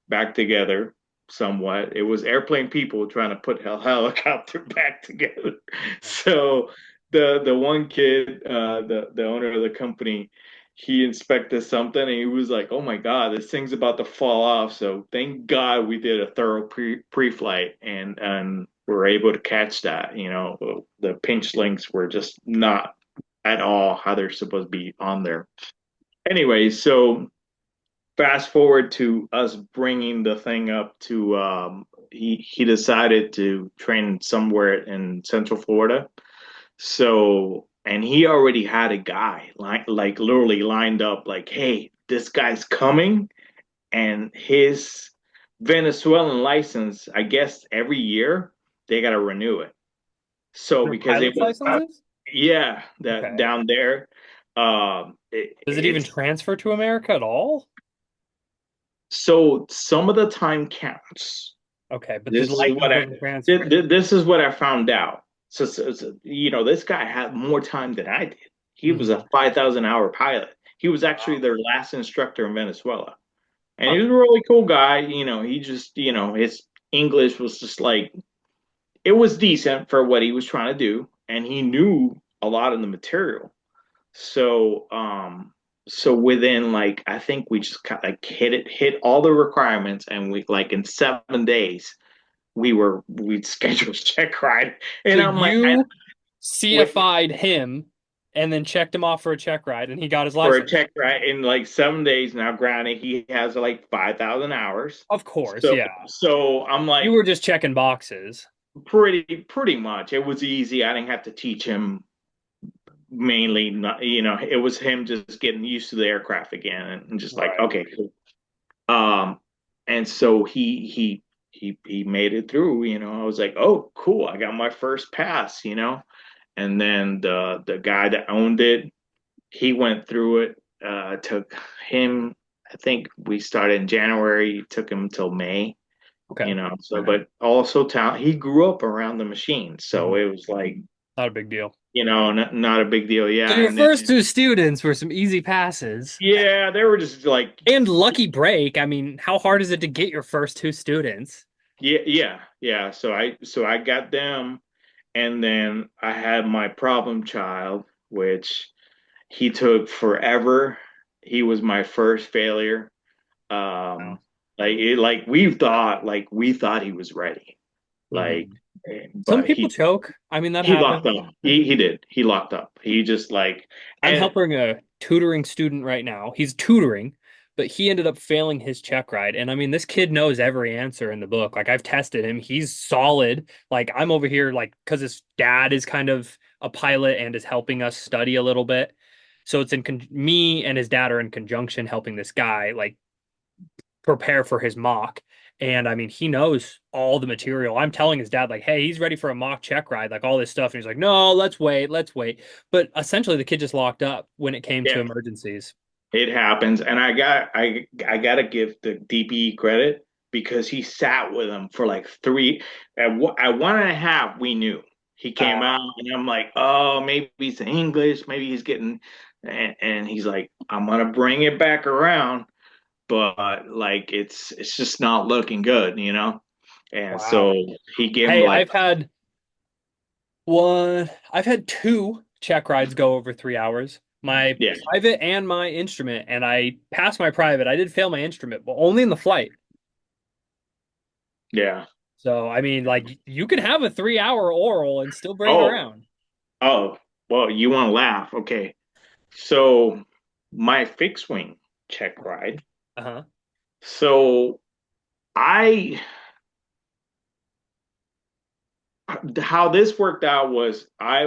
B: back together somewhat. It was airplane people trying to put helicopter back together. So the one kid, the owner of the company, he inspected something and he was like, "Oh my God, this thing's about to fall off." So thank God we did a thorough pre-flight and were able to catch that. The pinch links were just not at all how they're supposed to be on there. Anyway, so fast forward to us bringing the thing up to he decided to train somewhere in Central Florida. So and he already had a guy like literally lined up like, hey, this guy's coming and his Venezuelan license, I guess every year they got to renew it. So
A: Their
B: because it
A: pilot's
B: was
A: licenses?
B: yeah, that
A: Okay.
B: down there
A: Does it even
B: it's
A: transfer to America at all?
B: so some of the time counts.
A: Okay, but the
B: This is
A: license
B: what I
A: doesn't transfer.
B: this is what I found out. This guy had more time than I did. He was
A: Hmm.
B: a 5,000 hour pilot. He was actually their last instructor in Venezuela, and he
A: Huh.
B: was a really cool guy. He just his English was just like it was decent for what he was trying to do, and he knew a lot of the material. So, so within like I think we just kind of like hit all the requirements, and we like in 7 days we'd scheduled a check ride,
A: So
B: and I'm like,
A: you
B: with
A: CFI'd him and then checked him off for a check ride and he got his
B: for a
A: license.
B: check ride in like 7 days. Now, granted, he has like 5,000 hours,
A: Of course,
B: so
A: yeah.
B: I'm
A: You
B: like
A: were just checking boxes.
B: pretty much it was easy. I didn't have to teach him mainly, not, it was him just getting used to the aircraft again and just like
A: Right.
B: okay, cool. Um, and so he made it through. I was like, oh, cool, I got my first pass. And then the guy that owned it, he went through it. Took him. I think we started in January. It took him till May.
A: Okay.
B: So but also town. He grew up around the machine, so
A: Mhm.
B: it was like
A: Not a big deal.
B: not a big deal.
A: So
B: Yeah,
A: your
B: and then
A: first two students were some easy passes.
B: yeah, they were just like
A: And lucky break. I mean, how hard is it to get your first two students?
B: yeah. So I got them. And then I had my problem child, which he took forever. He was my first failure.
A: Wow.
B: Um, like we thought he was ready. Like,
A: Hmm. Some
B: but
A: people choke. I mean, that
B: he locked
A: happens.
B: up. He did. He locked up. He just like
A: I'm
B: and
A: helping a tutoring student right now. He's tutoring, but he ended up failing his check ride. And I mean, this kid knows every answer in the book. Like I've tested him. He's solid. Like I'm over here like because his dad is kind of a pilot and is helping us study a little bit. So it's me and his dad are in conjunction helping this guy like prepare for his mock. And I mean, he knows all the material. I'm telling his dad, like, hey, he's ready for a mock check ride, like all this stuff. And he's like, no, let's wait, let's wait. But essentially, the kid just locked up when it came to
B: yeah,
A: emergencies.
B: it happens. And I gotta give the DBE credit because he sat with him for like at 1.5, we knew. He came
A: Uh,
B: out and I'm like, oh, maybe he's English, maybe he's getting and he's like, I'm gonna bring it back around, but like it's just not looking good. And
A: wow.
B: so he gave him
A: Hey,
B: like
A: I've had One, I've had two check rides go over 3 hours. My
B: Yeah,
A: private and my instrument, and I passed my private. I did fail my instrument, but only in the flight.
B: yeah.
A: So, I mean, like you can have a 3 hour oral and still bring it
B: Oh,
A: around.
B: oh. Well, you want to laugh? Okay. So my fixed wing check ride.
A: Uh-huh.
B: So I how this worked out was I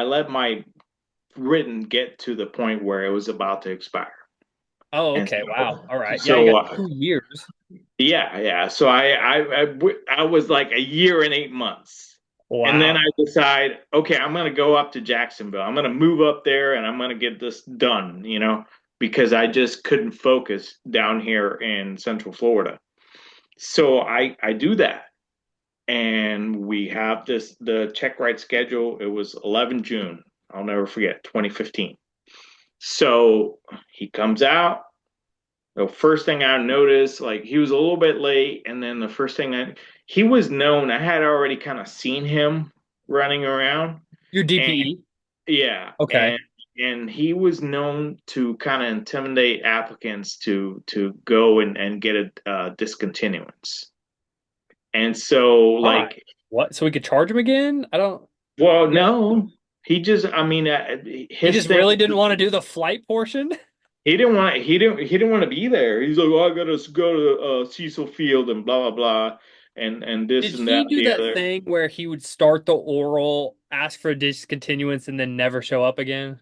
B: let my written get to the point where it was about to expire.
A: Oh,
B: And
A: okay. Wow. All right. Yeah, you
B: so
A: got 2 years.
B: yeah, yeah. So I was like a year and 8 months. And then
A: Wow.
B: I decide, okay, I'm gonna go up to Jacksonville. I'm gonna move up there and I'm gonna get this done, because I just couldn't focus down here in Central Florida. So I do that. And we have the check ride schedule. It was 11 June. I'll never forget, 2015. So he comes out. The first thing I noticed, like he was a little bit late, and then the first thing he was known, I had already kind of seen him running around,
A: Your
B: and
A: DPE.
B: yeah,
A: Okay.
B: and he was known to kind of intimidate applicants to go and get a discontinuance. And so,
A: Why?
B: like,
A: What? So we could charge him again? I don't
B: well,
A: get it.
B: no, he just, I mean,
A: He
B: his
A: just
B: thing.
A: really didn't want to do the flight portion.
B: He didn't want to be there. He's like, "Oh, I gotta go to Cecil Field and blah blah blah, and
A: Did
B: this and that
A: he do
B: the
A: that
B: other."
A: thing where he would start the oral, ask for a discontinuance, and then never show up again?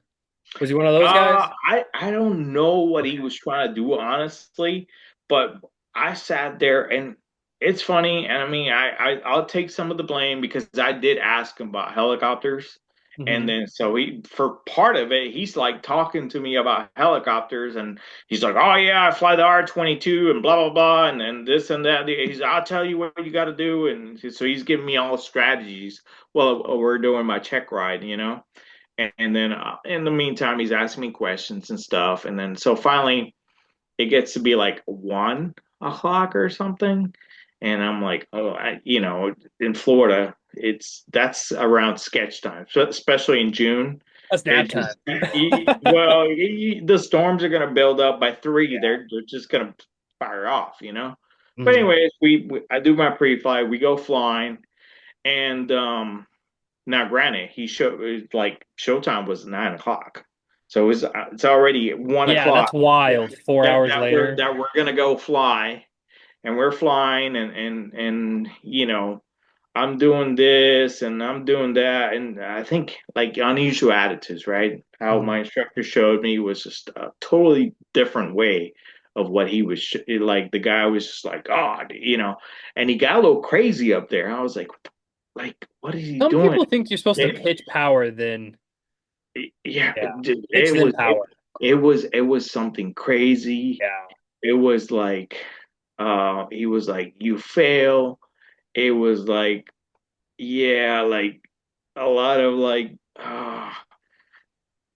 A: Was he one of those guys?
B: I don't know what he
A: Okay.
B: was trying to do, honestly, but I sat there and it's funny, and I mean, I'll take some of the blame because I did ask him about helicopters, and
A: Hmm.
B: then so he for part of it, he's like talking to me about helicopters, and he's like, "Oh yeah, I fly the R-22 and blah blah blah, and this and that." I'll tell you what you got to do, and so he's giving me all strategies while we're doing my check ride, and then in the meantime, he's asking me questions and stuff. And then so finally, it gets to be like 1 o'clock or something. And I'm like, oh, in Florida, that's around sketch time, so especially in June.
A: That's nap
B: It
A: time.
B: just, well, the storms are going to build up by 3.
A: Yeah.
B: They're just going to fire off. But
A: Mhm.
B: anyways, I do my pre-flight. We go flying, and now, granted, he showed like showtime was 9 o'clock, so it's already one
A: Yeah, that's
B: o'clock
A: wild. Four
B: that
A: hours
B: that we're
A: later.
B: that we're gonna go fly, and we're flying, and I'm doing this and I'm doing that, and I think like unusual attitudes, right? How
A: Mhm.
B: my instructor showed me was just a totally different way of what he was like. The guy was just like, oh, and he got a little crazy up there. I was like, what is he
A: Some
B: doing?
A: people think you're supposed to
B: It,
A: pitch power, then
B: yeah,
A: yeah,
B: it,
A: pitch
B: it
A: then
B: was
A: power.
B: it was something crazy.
A: Yeah.
B: It was like he was like, you fail. It was like, yeah, like a lot of like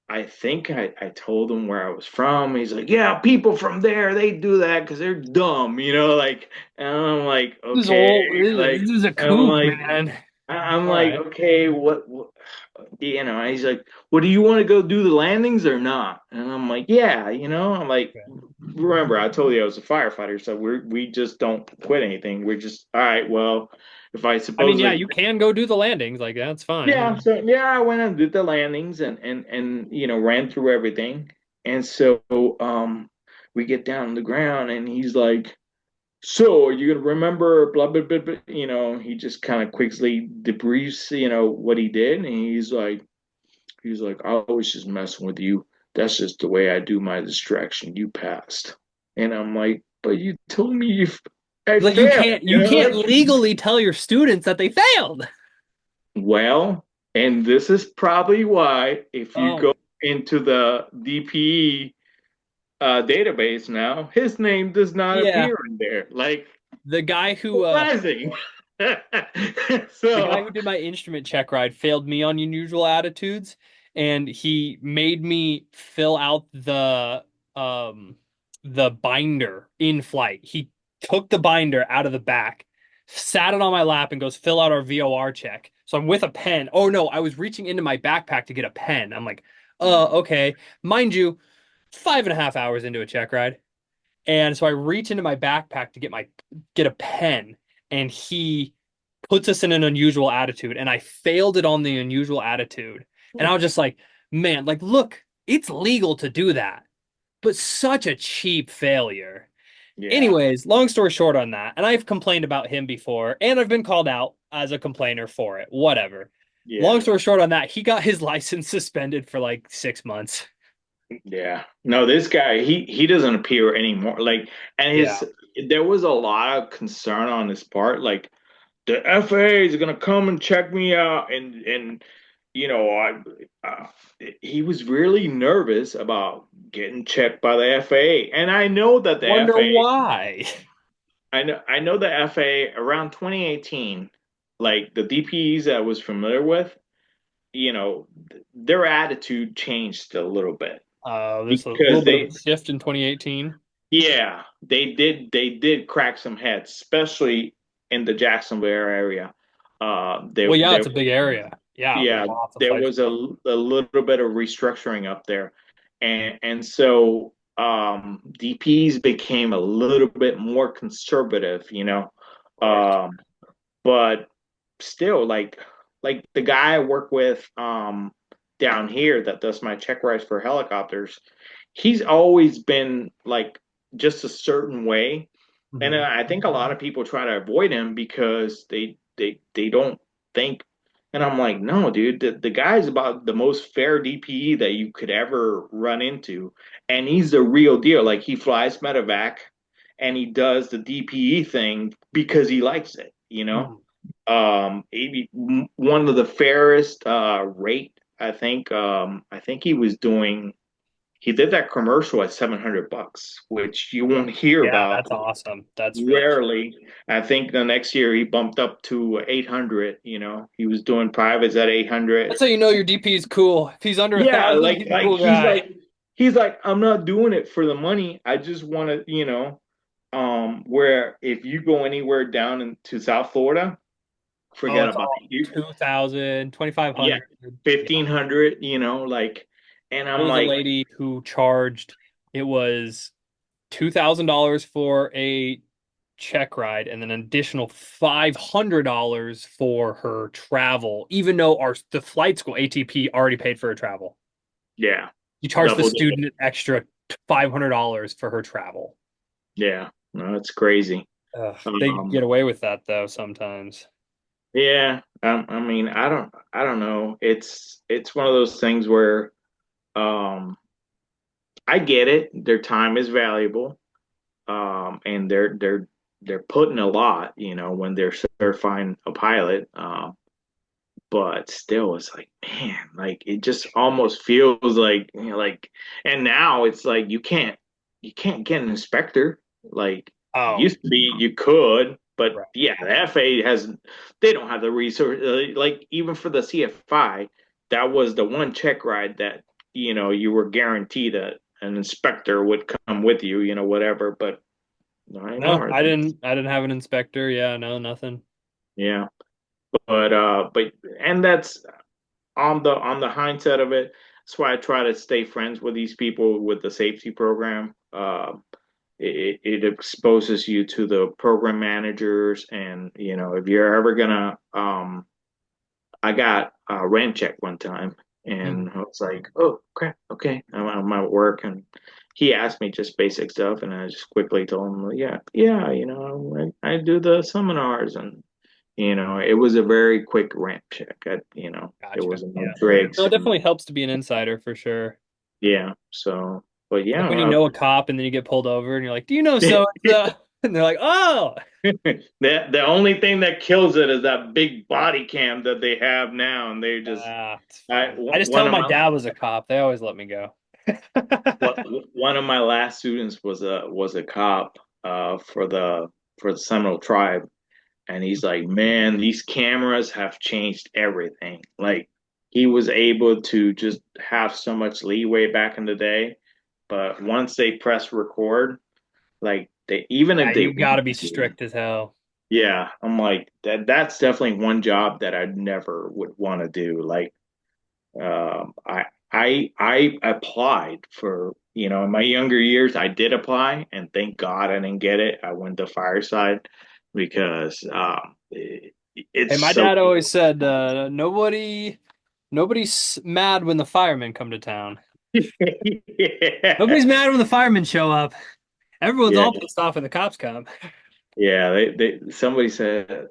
B: I think I told him where I was from. He's like, yeah, people from there, they do that because they're dumb, like, and I'm like,
A: This is
B: okay,
A: old.
B: like,
A: This is a
B: and I'm
A: kook,
B: like,
A: man.
B: I'm
A: All
B: like,
A: right.
B: okay, what, and he's like, well, do you want to go do the landings or not? And I'm like, yeah, I'm like,
A: Okay.
B: remember, I told you I was a firefighter, so we just don't quit anything. We're just, all right, well, if I
A: I mean, yeah,
B: supposedly,
A: you can go do the landings. Like that's fine.
B: yeah, so yeah, I went and did the landings and ran through everything. And so we get down on the ground and he's like, so are you gonna remember blah blah blah, blah. He just kind of quickly debriefs, what he did, and he's like, I was just messing with you. That's just the way I do my distraction. You passed. And I'm like, but you told me I
A: Like you
B: failed,
A: can't
B: like,
A: legally tell your students that they failed.
B: well, and this is probably why if you
A: Oh,
B: go into the DPE database now, his name does not
A: yeah.
B: appear in there. Like,
A: The guy who
B: surprising.
A: the guy
B: So,
A: who did my instrument check ride failed me on unusual attitudes, and he made me fill out um the binder in flight. He took the binder out of the back, sat it on my lap, and goes, fill out our VOR check. So I'm with a pen. Oh no, I was reaching into my backpack to get a pen. I'm like, okay. Mind you, 5.5 hours into a check ride. And so I reach into my backpack to get a pen, and he puts us in an unusual attitude, and I failed it on the unusual attitude. And I was just like, man, like, look, it's legal to do that, but such a cheap failure.
B: Yeah,
A: Anyways, long story short on that, and I've complained about him before, and I've been called out as a complainer for it. Whatever. Long
B: yeah,
A: story short on that, he got his license suspended for like 6 months.
B: yeah. No, this guy, he doesn't appear anymore. Like, and
A: Yeah.
B: his there was a lot of concern on his part. Like, the FAA is gonna come and check me out, and you know, uh, he was really nervous about getting checked by the FAA. And I know that the
A: Wonder
B: FAA,
A: why.
B: I know the FAA around 2018, like the DPs that I was familiar with, their attitude changed a little bit
A: There's a little
B: because
A: bit of a shift in 2018.
B: yeah, they did crack some heads, especially in the Jacksonville area.
A: Well, yeah,
B: There
A: it's a big area. Yeah,
B: yeah,
A: lots of
B: there
A: flights.
B: was a little bit of restructuring up there, and so DPs became a little bit more conservative,
A: Of course.
B: um, but still, like the guy I work with down here that does my check rides for helicopters, he's always been like just a certain way, and
A: Hmm.
B: I think a lot of people try to avoid him because they don't think. And I'm like, no, dude, the guy's about the most fair DPE that you could ever run into, and he's the real deal. Like he flies medevac, and he does the DPE thing because he likes it,
A: Hmm.
B: one of the fairest rate. I think he did that commercial at $700, which you won't hear
A: Yeah,
B: about
A: that's awesome. That's really cool.
B: rarely. I think the next year he bumped up to 800. He was doing privates at 800.
A: That's how you know your DP is cool. If he's under a
B: Yeah,
A: thousand,
B: like
A: he's a
B: like
A: cool
B: he's
A: guy.
B: like he's like I'm not doing it for the money. I just want to, where if you go anywhere down into South Florida,
A: Oh,
B: forget
A: it's
B: about
A: all
B: it.
A: 2,000,
B: Yeah,
A: 2,500. Yeah.
B: 1,500, like, and
A: There
B: I'm
A: was a
B: like,
A: lady who charged, it was $2,000 for a check ride and then an additional $500 for her travel, even though the flight school ATP already paid for her travel.
B: yeah,
A: You charge the
B: double dip.
A: student an extra $500 for her travel.
B: Yeah, no, it's crazy.
A: They get
B: Um,
A: away with that though sometimes.
B: yeah, I mean, I don't know. It's one of those things where, um, I get it. Their time is valuable, and they're putting a lot, when they're certifying a pilot. But still, it's like, man, like it just almost feels like, and now it's like you can't get an inspector. Like it
A: Oh,
B: used to be you could, but
A: right.
B: yeah, the FAA they don't have the resource. Like even for the CFI, that was the one check ride that you were guaranteed that an inspector would come with you, whatever. But not
A: No,
B: anymore.
A: I didn't have an inspector. Yeah, no, nothing.
B: Yeah, but and that's on the hindsight of it. That's why I try to stay friends with these people with the safety program. It exposes you to the program managers, and if you're ever gonna, I got a rent check one time,
A: Mhm.
B: and I was like, oh crap, okay, I'm at work, and he asked me just basic stuff, and I just quickly told him, like, yeah, yeah, I do the seminars, and it was a very quick ramp check. There
A: Gotcha.
B: wasn't no
A: Yeah. No,
B: tricks,
A: it
B: and
A: definitely helps to be an insider for sure.
B: yeah. So, but
A: Like when you
B: yeah,
A: know a cop and then you get pulled over and you're like, "Do you know so and so?" And they're like, "Oh."
B: the only thing that kills it is that big body cam that they have now, and they just
A: Ah, it's
B: I
A: fine. I just tell
B: one
A: them
B: of
A: my
B: my
A: dad was a cop. They always let me go.
B: what one of my last students was a cop for the Seminole tribe. And he's like, man, these cameras have changed everything. Like he was able to just have so much leeway back in the day, but once they press record, like they even
A: Yeah,
B: if they
A: you got to
B: want
A: be
B: to,
A: strict as hell.
B: Yeah, I'm like that's definitely one job that I never would want to do. Like I applied for, in my younger years I did apply and thank God I didn't get it. I went to fireside because
A: Hey,
B: it's
A: my
B: so
A: dad always said, nobody's mad when the firemen come to town.
B: yeah.
A: Nobody's mad when the firemen show up. Everyone's
B: Yeah.
A: all pissed off when the cops come.
B: Yeah, somebody said,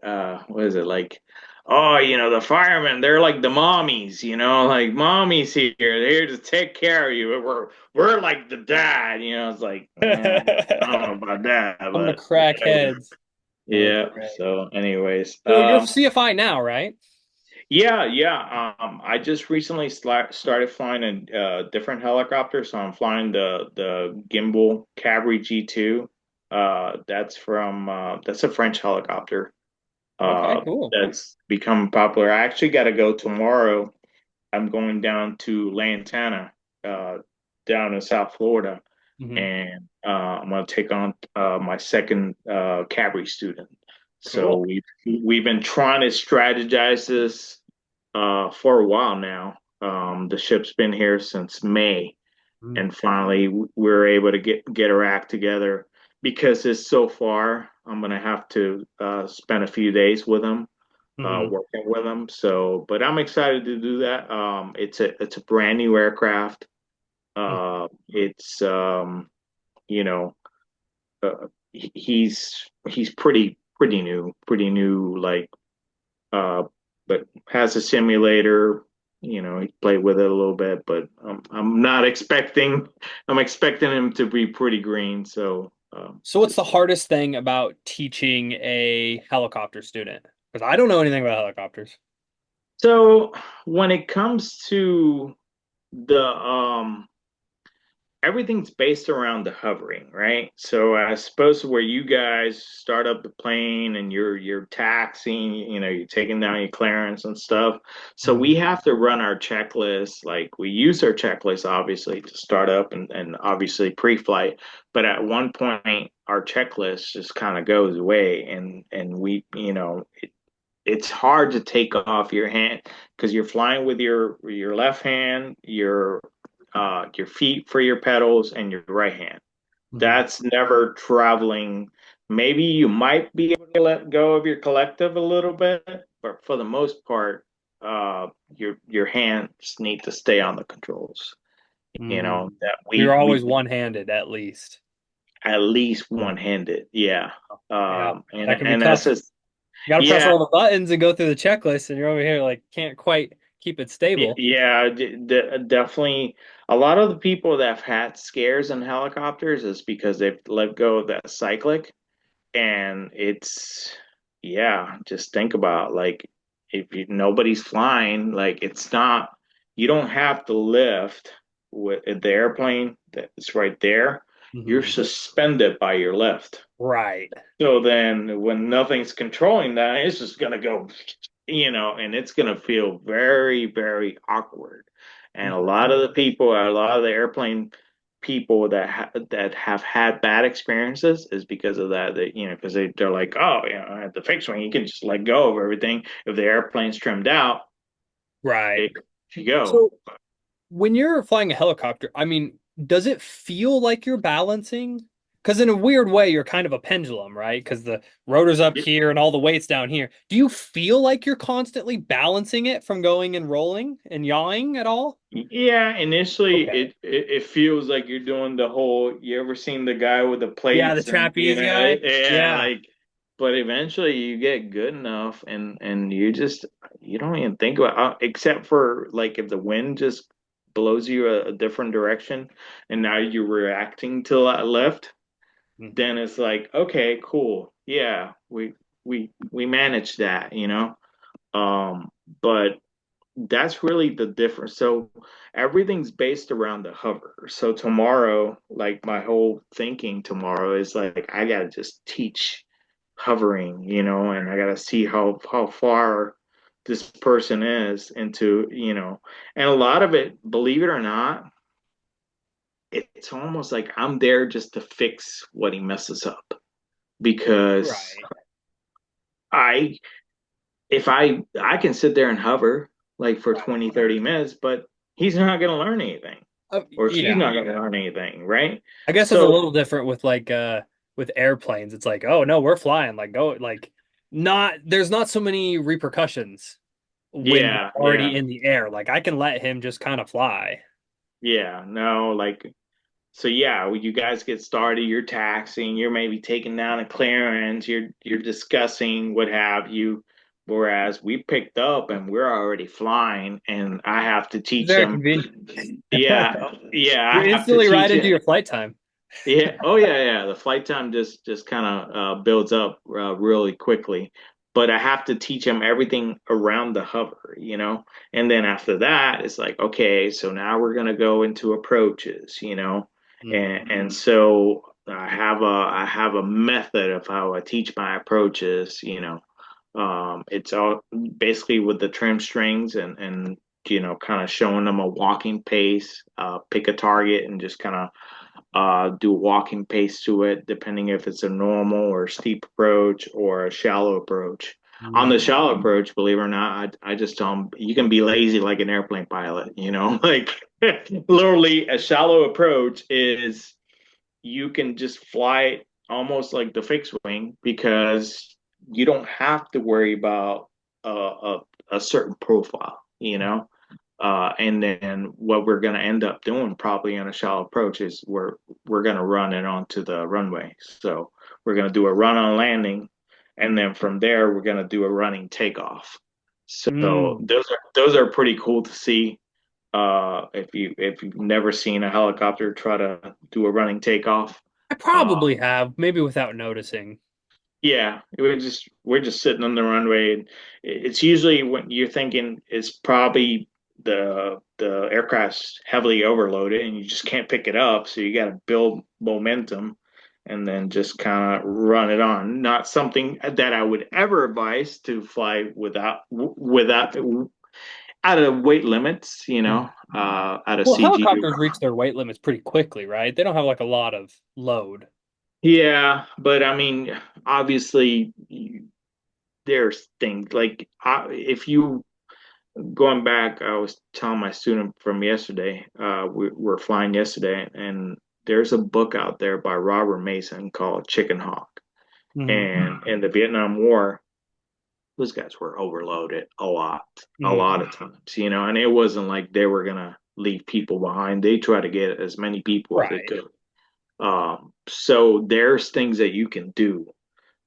B: what is it like? Oh, the firemen, they're like the mommies, like mommies here. They're here to take care of you. We're like the dad, It's like, I don't know about that,
A: I'm the
B: but whatever.
A: crackheads. Oh,
B: Yeah.
A: great.
B: So, anyways,
A: So you're CFI now, right?
B: yeah, yeah. I just recently started flying a different helicopter, so I'm flying the gimbal Cabri G2. That's a French helicopter.
A: Okay, cool.
B: That's become popular. I actually got to go tomorrow. I'm going down to Lantana, uh, down in South Florida,
A: Hmm.
B: and I'm going to take on my second Cabri student. So
A: Cool.
B: we've been trying to strategize this for a while now. The ship's been here since May,
A: Mm-hmm.
B: and finally we're able to get our act together because it's so far. I'm gonna have to spend a few days with him, working with him. So, but I'm excited to do that. It's a brand new aircraft. It's you know, he's pretty new. Like, uh, but has a simulator. He played with it a little bit, but I'm not expecting. I'm expecting him to be pretty green. So
A: So what's the hardest thing about teaching a helicopter student? Because I don't know anything about helicopters.
B: so when it comes to the everything's based around the hovering, right? So I suppose where you guys start up the plane and you're taxiing, you're taking down your clearance and stuff. So
A: Mhm.
B: we have to run our checklist. Like we use our checklist obviously to start up and obviously pre-flight, but at one point our checklist just kind of goes away and we, it's hard to take off your hand because you're flying with your left hand, your feet for your pedals, and your right hand.
A: Mhm.
B: That's never traveling. Maybe you might be able to let go of your collective a little bit, but for the most part, your hands need to stay on the controls.
A: Mm.
B: That
A: You're
B: we
A: always one-handed at least.
B: at least one-handed. Yeah.
A: Yeah,
B: And
A: that can be
B: and that's
A: tough.
B: just
A: You got to press
B: yeah.
A: all the buttons and go through the checklist, and you're over here like can't quite keep it stable.
B: Yeah, definitely. A lot of the people that have had scares in helicopters is because they've let go of that cyclic, and yeah, just think about like if nobody's flying, like it's not, you don't have to lift with the airplane that's right there. You're
A: Mhm.
B: suspended by your lift.
A: Right.
B: So then when nothing's controlling that, it's just gonna go, and it's gonna feel very, very awkward. And
A: Mhm.
B: a lot of the airplane people that have had bad experiences is because of that. Because they're like, oh, at the fixed wing, you can just let go of everything. If the airplane's trimmed out,
A: Right.
B: it you go.
A: So when you're flying a helicopter, I mean, does it feel like you're balancing? Because in a weird way, you're kind of a pendulum, right? Because the rotor's up here and all the weight's down here. Do you feel like you're constantly balancing it from going and rolling and yawing at all?
B: Yeah, initially
A: Okay.
B: it feels like you're doing the whole. You ever seen the guy with the
A: Yeah, the
B: plates and
A: trapeze guy.
B: yeah,
A: Yeah.
B: like. But eventually you get good enough, and you don't even think about except for like if the wind just blows you a different direction, and now you're reacting to that lift,
A: Mhm.
B: then it's like okay, cool, yeah, we managed that, but that's really the difference. So everything's based around the hover. So tomorrow, like my whole thinking tomorrow is like I gotta just teach hovering, and I gotta see how far this person is into, and a lot of it, believe it or not, it's almost like I'm there just to fix what he messes up because
A: Right.
B: I if I can sit there and hover like for 20, 30 minutes, but he's not going to learn anything or she's
A: Yeah.
B: not going to learn anything, right?
A: I guess it's a
B: So
A: little different with with airplanes. It's like, oh no, we're flying. Like go like not there's not so many repercussions when you're
B: yeah,
A: already
B: yeah,
A: in the air. Like I can let him just kind of fly.
B: yeah. No, like so yeah, when you guys get started, you're taxing, you're maybe taking down a clearance, you're discussing what have you. Whereas we picked up and we're already flying, and I have to teach
A: Very
B: them.
A: convenient.
B: Yeah, yeah,
A: You're
B: I have to
A: instantly right
B: teach
A: into
B: it.
A: your flight time.
B: Yeah. Oh, yeah, yeah. The flight time just kind of builds up really quickly, but I have to teach them everything around the hover, And then after that, it's like, okay, so now we're gonna go into approaches,
A: Mm.
B: and so I have a method of how I teach my approaches. It's all basically with the trim strings and kind of showing them a walking pace, pick a target and just kind of do walking pace to it, depending if it's a normal or steep approach or a shallow approach. On the
A: Mm.
B: shallow approach, believe it or not, I just tell them you can be lazy like an airplane pilot, like literally a shallow approach is you can just fly it almost like the fixed wing because you don't have to worry about a certain profile. And then what we're going to end up doing probably on a shallow approach is we're going to run it onto the runway. So we're going to do a run on landing, and then from there we're going to do a running takeoff. So
A: Mm.
B: those are pretty cool to see. If you've never seen a helicopter try to do a running takeoff,
A: I
B: uh,
A: probably have, maybe without noticing.
B: yeah, we're just sitting on the runway. And it's usually when you're thinking it's probably the aircraft's heavily overloaded and you just can't pick it up, so you got to build momentum and then just kind of run it on. Not something that I would ever advise to fly without out of weight limits,
A: Mm.
B: out of
A: Well,
B: CG.
A: helicopters reach their weight limits pretty quickly, right? They don't have like a lot of load.
B: Yeah, but I mean, obviously, there's things like if you going back, I was telling my student from yesterday, we were flying yesterday, and there's a book out there by Robert Mason called Chicken Hawk.
A: Mm.
B: And in the Vietnam War, those guys were overloaded a lot
A: Mm.
B: of times, and it wasn't like they were gonna leave people behind. They try to get as many people as they
A: Right.
B: could. So there's things that you can do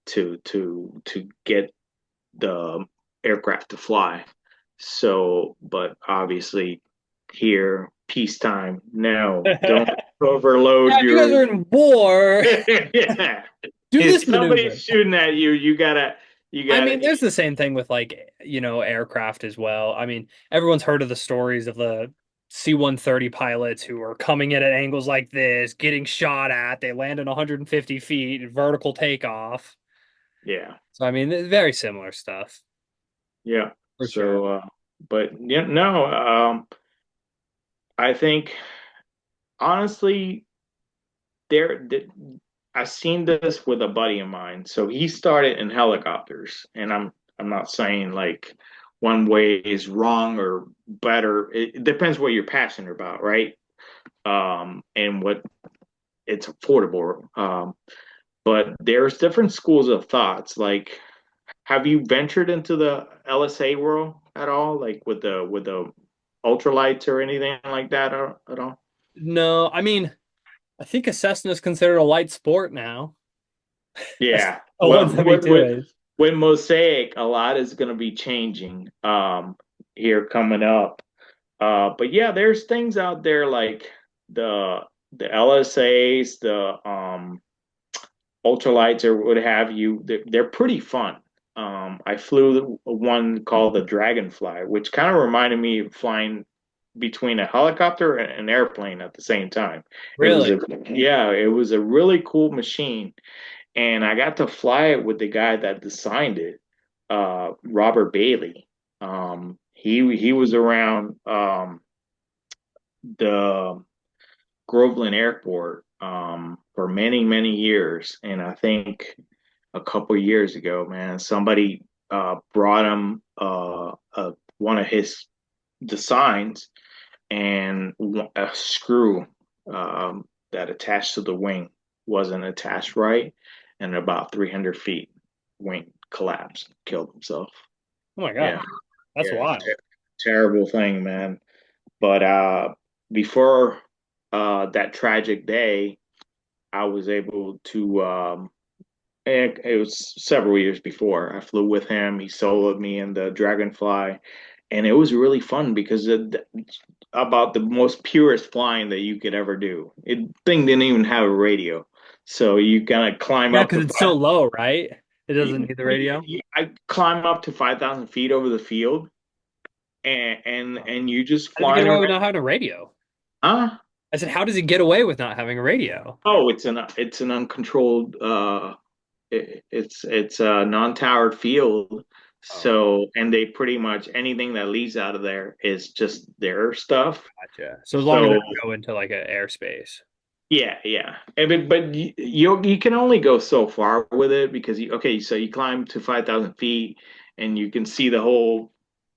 B: to get the aircraft to fly. So, but obviously here, peacetime, no, don't overload
A: Yeah, if you guys
B: your.
A: are in war,
B: Yeah.
A: do
B: If
A: this
B: somebody's
A: maneuver.
B: shooting at you, you
A: I
B: gotta,
A: mean, there's the same thing with aircraft as well. I mean, everyone's heard of the stories of the C-130 pilots who are coming in at angles like this, getting shot at. They land in 150 feet, vertical takeoff.
B: yeah,
A: So, I mean, very similar stuff
B: yeah.
A: for sure.
B: So, but yeah, no, I think honestly, there, I seen this with a buddy of mine. So he started in helicopters, and I'm not saying like one way is wrong or better. It depends what you're passionate about, right? And what it's affordable. But there's different schools of thoughts. Like, have you ventured into the LSA world at all? Like with the ultralights or anything like that at all?
A: No, I mean, I think a Cessna is considered a light sport now. That's
B: Yeah.
A: a
B: Well,
A: 172 is.
B: with Mosaic, a lot is going to be changing here coming up. But yeah, there's things out there like the the LSAs, the ultralights or what have you. They're pretty fun. I flew one called the Dragonfly, which kind of reminded me of flying between a helicopter and an airplane at the same time. It was
A: Really?
B: it was a really cool machine, and I got to fly it with the guy that designed it, Robert Bailey. He was around the Groveland Airport for many years, and I think a couple years ago, man. Somebody brought him one of his designs and a screw that attached to the wing wasn't attached right, and about 300 feet, wing collapsed, killed himself.
A: Oh my
B: Yeah,
A: God, that's
B: yeah,
A: wild.
B: terrible thing, man. But before that tragic day, I was able to. And it was several years before. I flew with him. He soloed me in the Dragonfly, and it was really fun because about the most purest flying that you could ever do. It thing didn't even have a radio, so you kind of climb
A: Yeah,
B: up
A: because
B: to
A: it's so low, right? It doesn't need the
B: five.
A: radio.
B: I climb up to 5,000 feet over the field,
A: How
B: and you just
A: does he get
B: flying
A: away
B: around.
A: with not having a radio?
B: Huh?
A: I said, how does he get away with not having a radio?
B: Oh, it's an uncontrolled it's a non-towered field.
A: Oh,
B: So, and they pretty much anything that leaves out of there is just their stuff.
A: gotcha. So as long as they
B: So,
A: don't go into like an airspace.
B: yeah, yeah. But you can only go so far with it because okay, so you climb to 5,000 feet and you can see the whole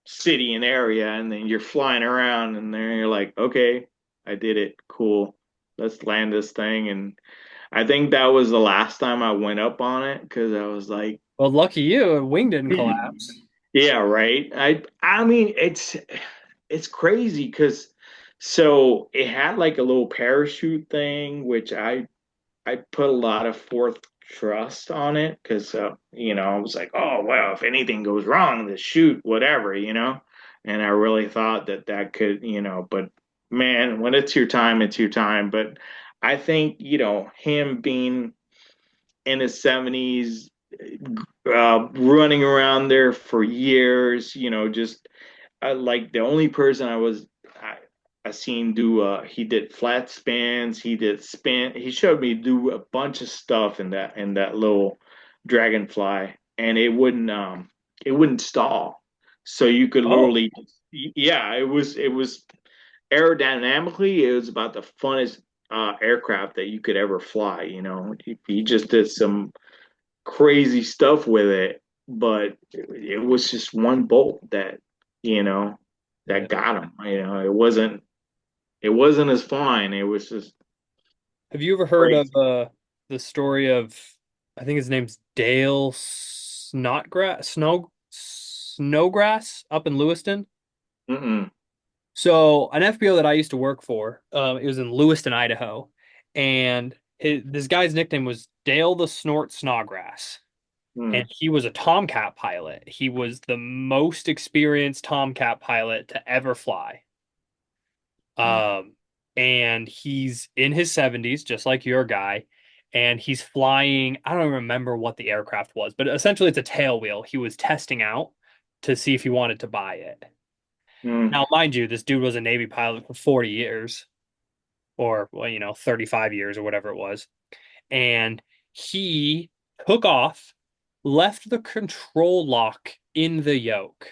B: city and area, and then you're flying around, and then you're like, okay, I did it. Cool. Let's land this thing. And I think that was the last time I went up on it because I was like,
A: Well, lucky you, a wing didn't collapse.
B: yeah, right. I mean it's crazy because so it had like a little parachute thing, which I put a lot of forth trust on it because I was like, oh well, if anything goes wrong, the chute, whatever. And I really thought that that could, but man, when it's your time, it's your time. But I think him being in his 70s, running around there for years, just like the only person I seen do he did flat spins, he did spin, he showed me do a bunch of stuff in that little dragonfly, and it wouldn't stall. So you could
A: Oh,
B: literally, yeah, it was aerodynamically, it was about the funnest aircraft that you could ever fly. He just did some crazy stuff with it, but it was just one bolt you know,
A: yeah.
B: that got him. It wasn't as fine. It was just
A: Have you ever heard of
B: crazy.
A: the story of, I think his name's Dale Snowgrass up in Lewiston?
B: Mm-mm.
A: So an FBO that I used to work for, it was in Lewiston, Idaho, and this guy's nickname was Dale the Snort Snodgrass, and
B: Mm.
A: he was a Tomcat pilot. He was the most experienced Tomcat pilot to ever fly.
B: Mm.
A: Um, and he's in his 70s, just like your guy, and he's flying. I don't remember what the aircraft was, but essentially it's a tailwheel he was testing out to see if he wanted to buy it.
B: Mm.
A: Now, mind you, this dude was a Navy pilot for 40 years, or well, 35 years or whatever it was. And he took off, left the control lock in the yoke,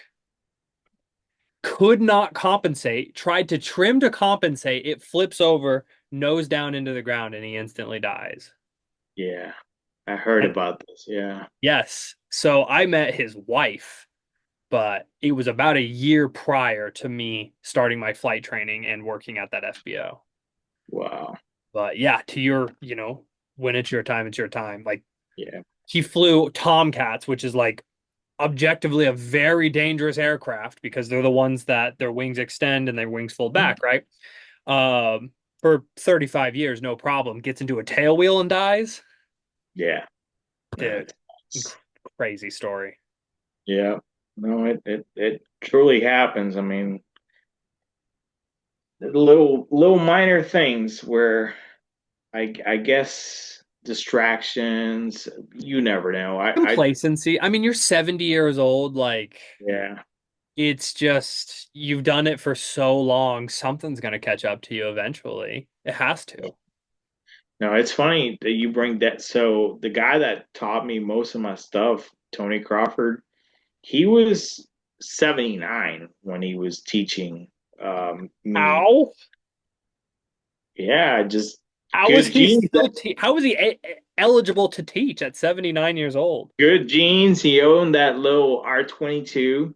A: could not compensate, tried to trim to compensate. It flips over, nose down into the ground, and he instantly dies.
B: Yeah, I heard
A: And
B: about this. Yeah.
A: yes, so I met his wife, but it was about a year prior to me starting my flight training and working at that FBO.
B: Wow.
A: But yeah, to your, when it's your time, it's your time. Like
B: Yeah.
A: he flew Tomcats, which is like objectively a very dangerous aircraft because they're the ones that their wings extend and their wings fold back, right? For 35 years, no problem. Gets into a tailwheel and dies.
B: Yeah.
A: Dude,
B: It's-
A: crazy story.
B: yeah. No, it truly happens. I mean, little minor things where I guess distractions. You never know. I
A: Complacency. I mean, you're 70 years old. Like,
B: yeah.
A: it's just, you've done it for so long. Something's going to catch up to you eventually. It has to.
B: No, it's funny that you bring that. So the guy that taught me most of my stuff, Tony Crawford, he was 79 when he was teaching me.
A: How?
B: Yeah, just
A: How is
B: good
A: he
B: genes.
A: still, how is he? eligible to teach at 79 years old.
B: Good genes. He owned that little R22,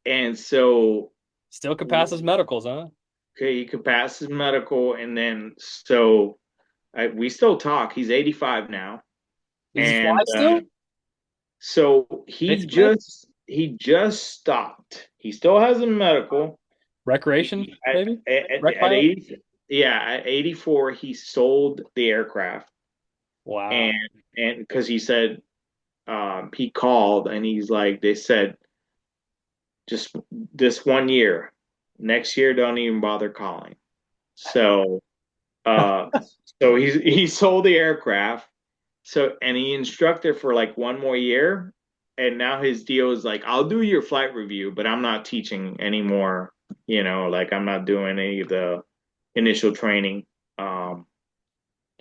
B: and so
A: Still could pass his medicals, huh?
B: okay, he could pass his medical, and then so we still talk. He's 85 now,
A: Does he fly
B: and
A: still?
B: so
A: Fifth grade?
B: he just stopped. He still has a medical.
A: Recreation, maybe? Rec
B: At
A: pilot?
B: 80, yeah, at 84, he sold the aircraft, and
A: Wow.
B: because he said he called and he's like, they said just this 1 year, next year don't even bother calling. So uh, so he sold the aircraft. So and he instructed for like 1 more year, and now his deal is like, I'll do your flight review, but I'm not teaching anymore. Like I'm not doing any of the initial training. Um,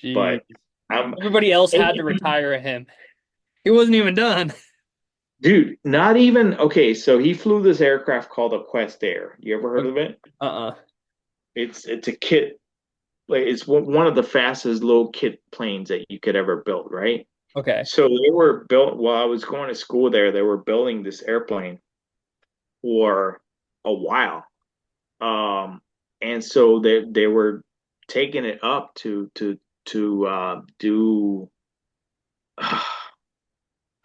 A: Jeez.
B: but I'm,
A: Everybody else had to retire him. He wasn't even done.
B: dude, not even okay. So he flew this aircraft called a Quest Air. You ever heard of it?
A: Uh-uh.
B: It's a kit. Like it's one of the fastest low kit planes that you could ever build, right?
A: Okay.
B: So they were built while I was going to school there. They were building this airplane for a while. Um, and so they were taking it up to do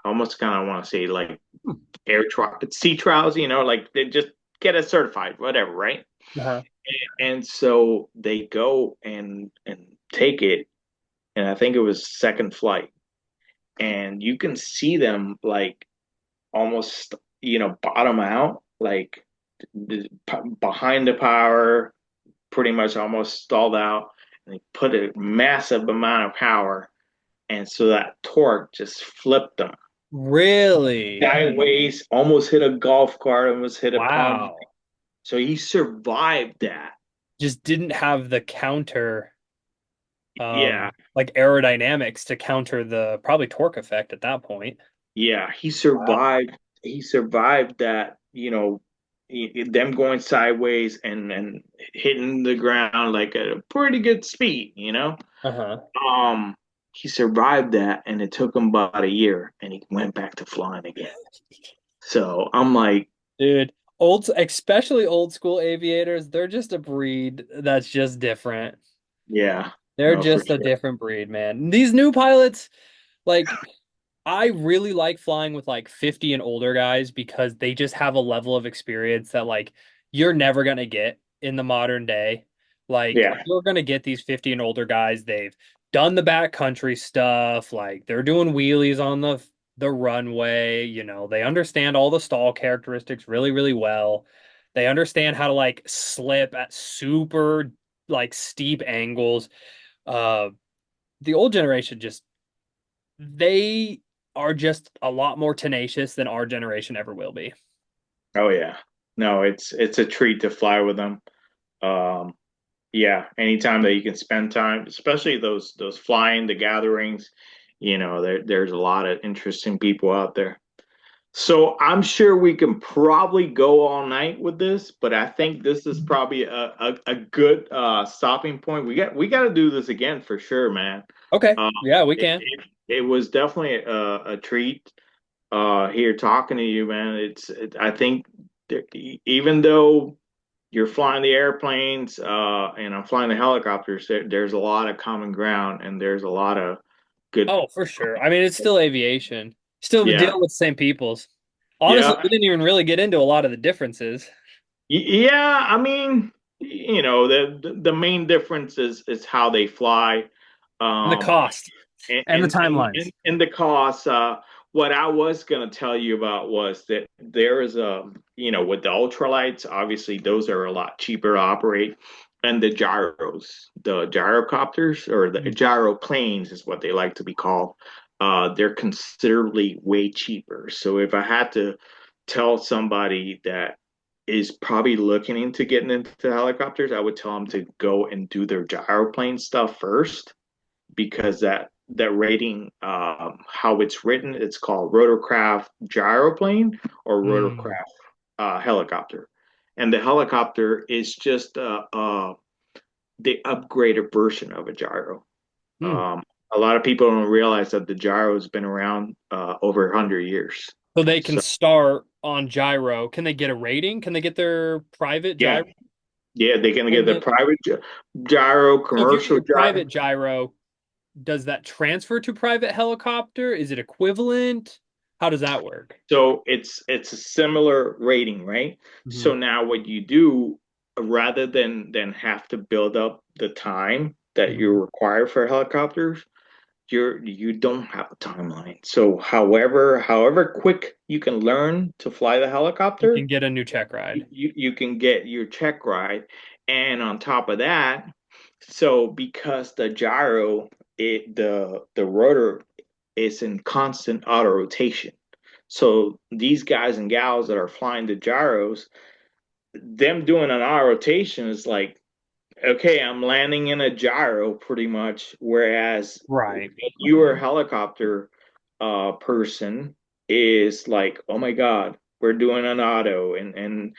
B: almost kind of want to say like
A: Hmm.
B: air trial, sea trials, like they just get it certified, whatever, right?
A: Uh-huh.
B: And so they go and take it, and I think it was second flight, and you can see them like almost bottom out, like behind the power, pretty much almost stalled out, and they put a massive amount of power, and so that torque just flipped them
A: Really?
B: sideways, almost hit a golf cart, almost hit a palm.
A: Wow.
B: So he survived that.
A: Just didn't have the counter
B: Yeah,
A: like aerodynamics to counter the probably torque effect at that point.
B: yeah, he
A: Wow.
B: survived. He survived that. Them going sideways and hitting the ground like at a pretty good speed.
A: Uh-huh.
B: Um, he survived that, and it took him about a year, and he went back to flying again. So I'm like,
A: Dude, especially old school aviators, they're just a breed that's just different.
B: yeah,
A: They're
B: no, for
A: just a
B: sure.
A: different breed, man. These new pilots, like I really like flying with like 50 and older guys because they just have a level of experience that like you're never gonna get in the modern day. Like
B: Yeah,
A: you're gonna get these 50 and older guys, they've done the backcountry stuff, like they're doing wheelies on the runway, they understand all the stall characteristics really, really well. They understand how to like slip at super like steep angles. Uh the old generation just they are just a lot more tenacious than our generation ever will be.
B: oh yeah. No, it's a treat to fly with them. Um, yeah, anytime that you can spend time, especially those flying the gatherings, there's a lot of interesting people out there. So I'm sure we can probably go all night with this, but I think this is probably a good stopping point. We got to do this again for sure, man.
A: Okay.
B: Um,
A: Yeah, we
B: it,
A: can.
B: it, it was definitely a treat here talking to you, man. I think that even though you're flying the airplanes and I'm flying the helicopters, there's a lot of common ground and there's a lot of good.
A: Oh, for sure. I mean, it's still aviation. Still
B: Yeah,
A: dealing with the same peoples. Honestly,
B: yeah.
A: we didn't even really get into a lot of the differences
B: Yeah, I mean, the main difference is how they fly,
A: and the
B: um,
A: cost and the timelines.
B: and the cost. What I was gonna tell you about was that there is with the ultralights, obviously those are a lot cheaper to operate, and the gyrocopters or the
A: Mm.
B: gyroplanes is what they like to be called. They're considerably way cheaper. So if I had to tell somebody that is probably looking into getting into helicopters, I would tell them to go and do their gyroplane stuff first because that rating, how it's written, it's called rotorcraft gyroplane or
A: Mm.
B: rotorcraft helicopter, and the helicopter is just the upgraded version of a gyro.
A: Mm.
B: Um, a lot of people don't realize that the gyro's been around over 100 years.
A: So they can
B: So
A: start on gyro. Can they get a rating? Can they get their private
B: yeah,
A: gyro?
B: yeah, they can get
A: And
B: the
A: then,
B: private gyro,
A: so if you get
B: commercial
A: your
B: gyro.
A: private gyro, does that transfer to private helicopter? Is it equivalent? How does that work?
B: So it's a similar rating, right?
A: Hmm.
B: So now what you do, rather than have to build up the time that you
A: Hmm.
B: require for helicopters, you don't have a timeline. So however quick you can learn to fly the
A: You
B: helicopter,
A: can get a new check ride.
B: you can get your check ride. And on top of that, so because the gyro, the rotor is in constant auto rotation. So these guys and gals that are flying the gyros, them doing an auto rotation is like, okay, I'm landing in a gyro pretty much. Whereas
A: Right.
B: your helicopter person is like, oh my God, we're doing an auto. And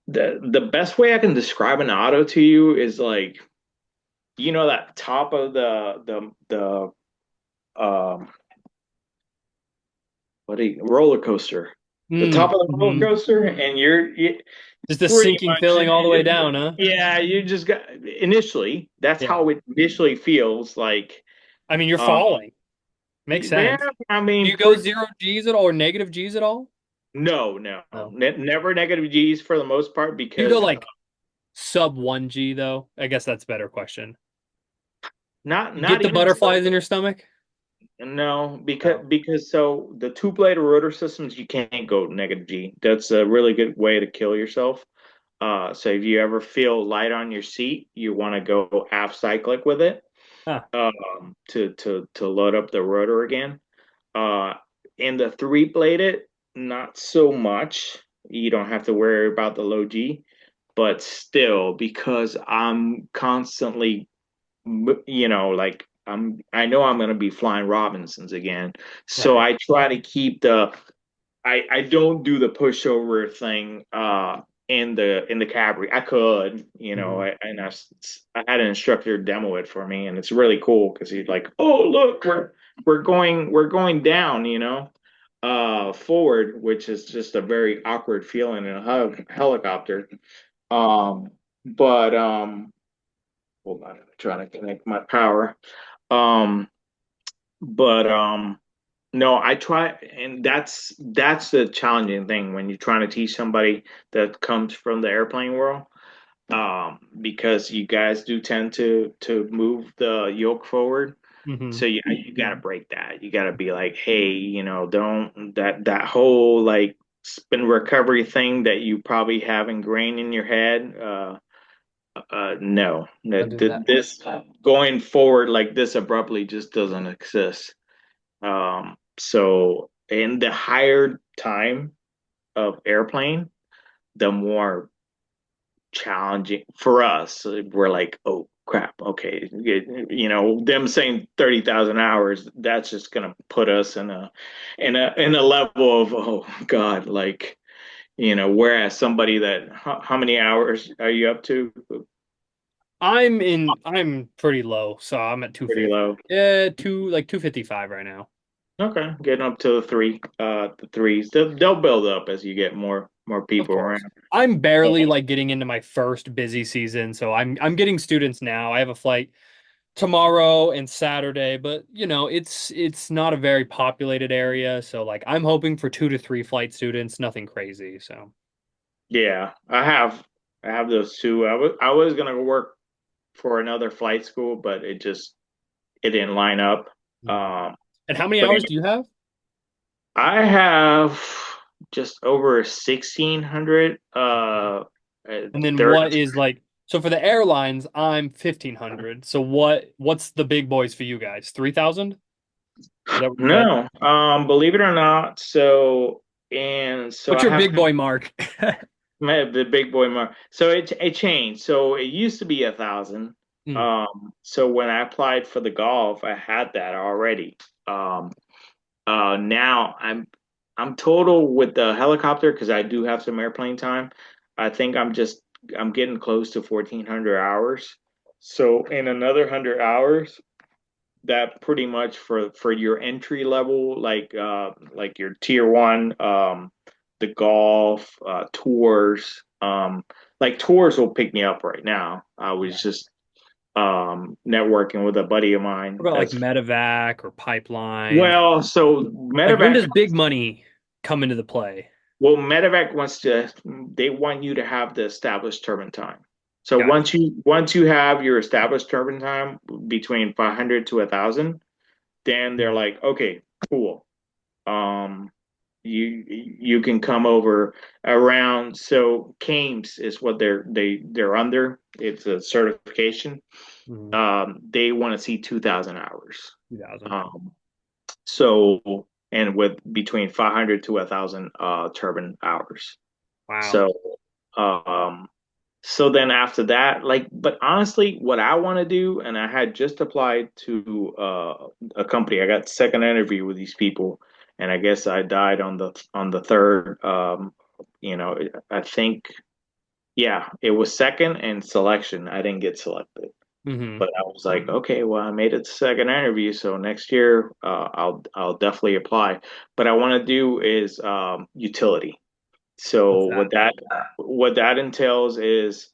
B: the best way I can describe an auto to you is like, that top of the what a roller coaster. The top of the roller
A: Mm-hmm.
B: coaster, and you
A: Just a
B: pretty
A: sinking
B: much,
A: feeling all the way down, huh?
B: yeah, you just got initially. That's
A: Yeah.
B: how it initially feels like.
A: I mean, you're
B: Um,
A: falling. Makes
B: yeah,
A: sense.
B: I
A: Do
B: mean,
A: you go zero G's at all or negative G's at all?
B: no, no,
A: No.
B: never negative G's for the most part
A: Do you go
B: because
A: like sub 1 G though? I guess that's a better question.
B: not
A: You get
B: not
A: the
B: even so.
A: butterflies in your stomach?
B: No, because
A: Oh.
B: so the two-bladed rotor systems you can't go negative G. That's a really good way to kill yourself. So if you ever feel light on your seat, you want to go half cyclic with it
A: Huh.
B: to load up the rotor again. Uh, in the three-bladed, not so much. You don't have to worry about the low G, but still, because I'm constantly, like I know I'm going to be flying Robinsons again, so
A: Right.
B: I try to keep the I don't do the pushover thing in the Cabri. I could,
A: Hmm.
B: I had an instructor demo it for me, and it's really cool because he's like, "Oh, look, we're going down, forward," which is just a very awkward feeling in a helicopter. Um, but hold on, I'm trying to connect my power. Um, but no, I try, and that's the challenging thing when you're trying to teach somebody that comes from the airplane world, because you guys do tend to move the yoke forward.
A: Hmm.
B: So you got to break that. You got to be like, hey, don't that whole like spin recovery thing that you probably have ingrained in your head. No,
A: I'll do that.
B: this going forward like this abruptly just doesn't exist. So in the higher time of airplane, the more challenging for us. We're like, oh crap, okay, them saying 30,000 hours, that's just gonna put us in a level of oh God, like whereas somebody that how many hours are you up to?
A: I'm pretty low, so I'm at
B: Pretty
A: 250.
B: low.
A: Yeah, 255 right now.
B: Okay, getting up to the threes. They'll build up as you get more
A: Of
B: people around.
A: course. I'm barely like getting into my first busy season, so I'm getting students now. I have a flight tomorrow and Saturday, but it's not a very populated area, so like I'm hoping for 2 to 3 flight students, nothing crazy. So,
B: Yeah, I have those two. I was gonna go work for another flight school, but it didn't line up.
A: mm.
B: Um,
A: And how many
B: but
A: hours do you have?
B: I have just over 1,600
A: And then
B: third.
A: what is like so for the airlines, I'm 1,500. So what's the big boys for you guys? 3,000? Is that what you said?
B: No, believe it or not. So
A: What's
B: I
A: your
B: have
A: big boy mark?
B: the big boy mark. So it changed. So it used to be 1,000.
A: Mm,
B: So when I applied for the golf, I had that already. Um, now I'm total with the helicopter because I do have some airplane time. I think I'm getting close to 1,400 hours. So in another 100 hours, that pretty much for your entry level, like your tier one, the golf, tours, like tours will pick me up right now. I
A: Yeah.
B: was just networking with a buddy of
A: What
B: mine
A: about like
B: that's
A: medevac or pipelines?
B: well, so
A: Like when
B: medevac.
A: does big money come into the play?
B: Well, medevac wants to, they want you to have the established turbine time. So
A: Gotcha.
B: once you have your established turbine time between 500 to 1,000, then they're
A: Mhm.
B: like, okay, cool. Um, you can come over around. So CAMES is what they're under. It's a certification.
A: Mhm.
B: They want to see 2,000 hours.
A: 2000.
B: Um, so and with between 500 to 1,000 turbine hours.
A: Wow.
B: So, um, so then after that, like, but honestly, what I want to do, and I had just applied to a company. I got second interview with these people, and I guess I died on the third. You know, I think, yeah, it was second and selection. I didn't get selected,
A: Hmm.
B: but I was like, okay, well, I made it to second interview, so next year, I'll definitely apply. But I want to do is utility. So
A: What's that?
B: what that entails is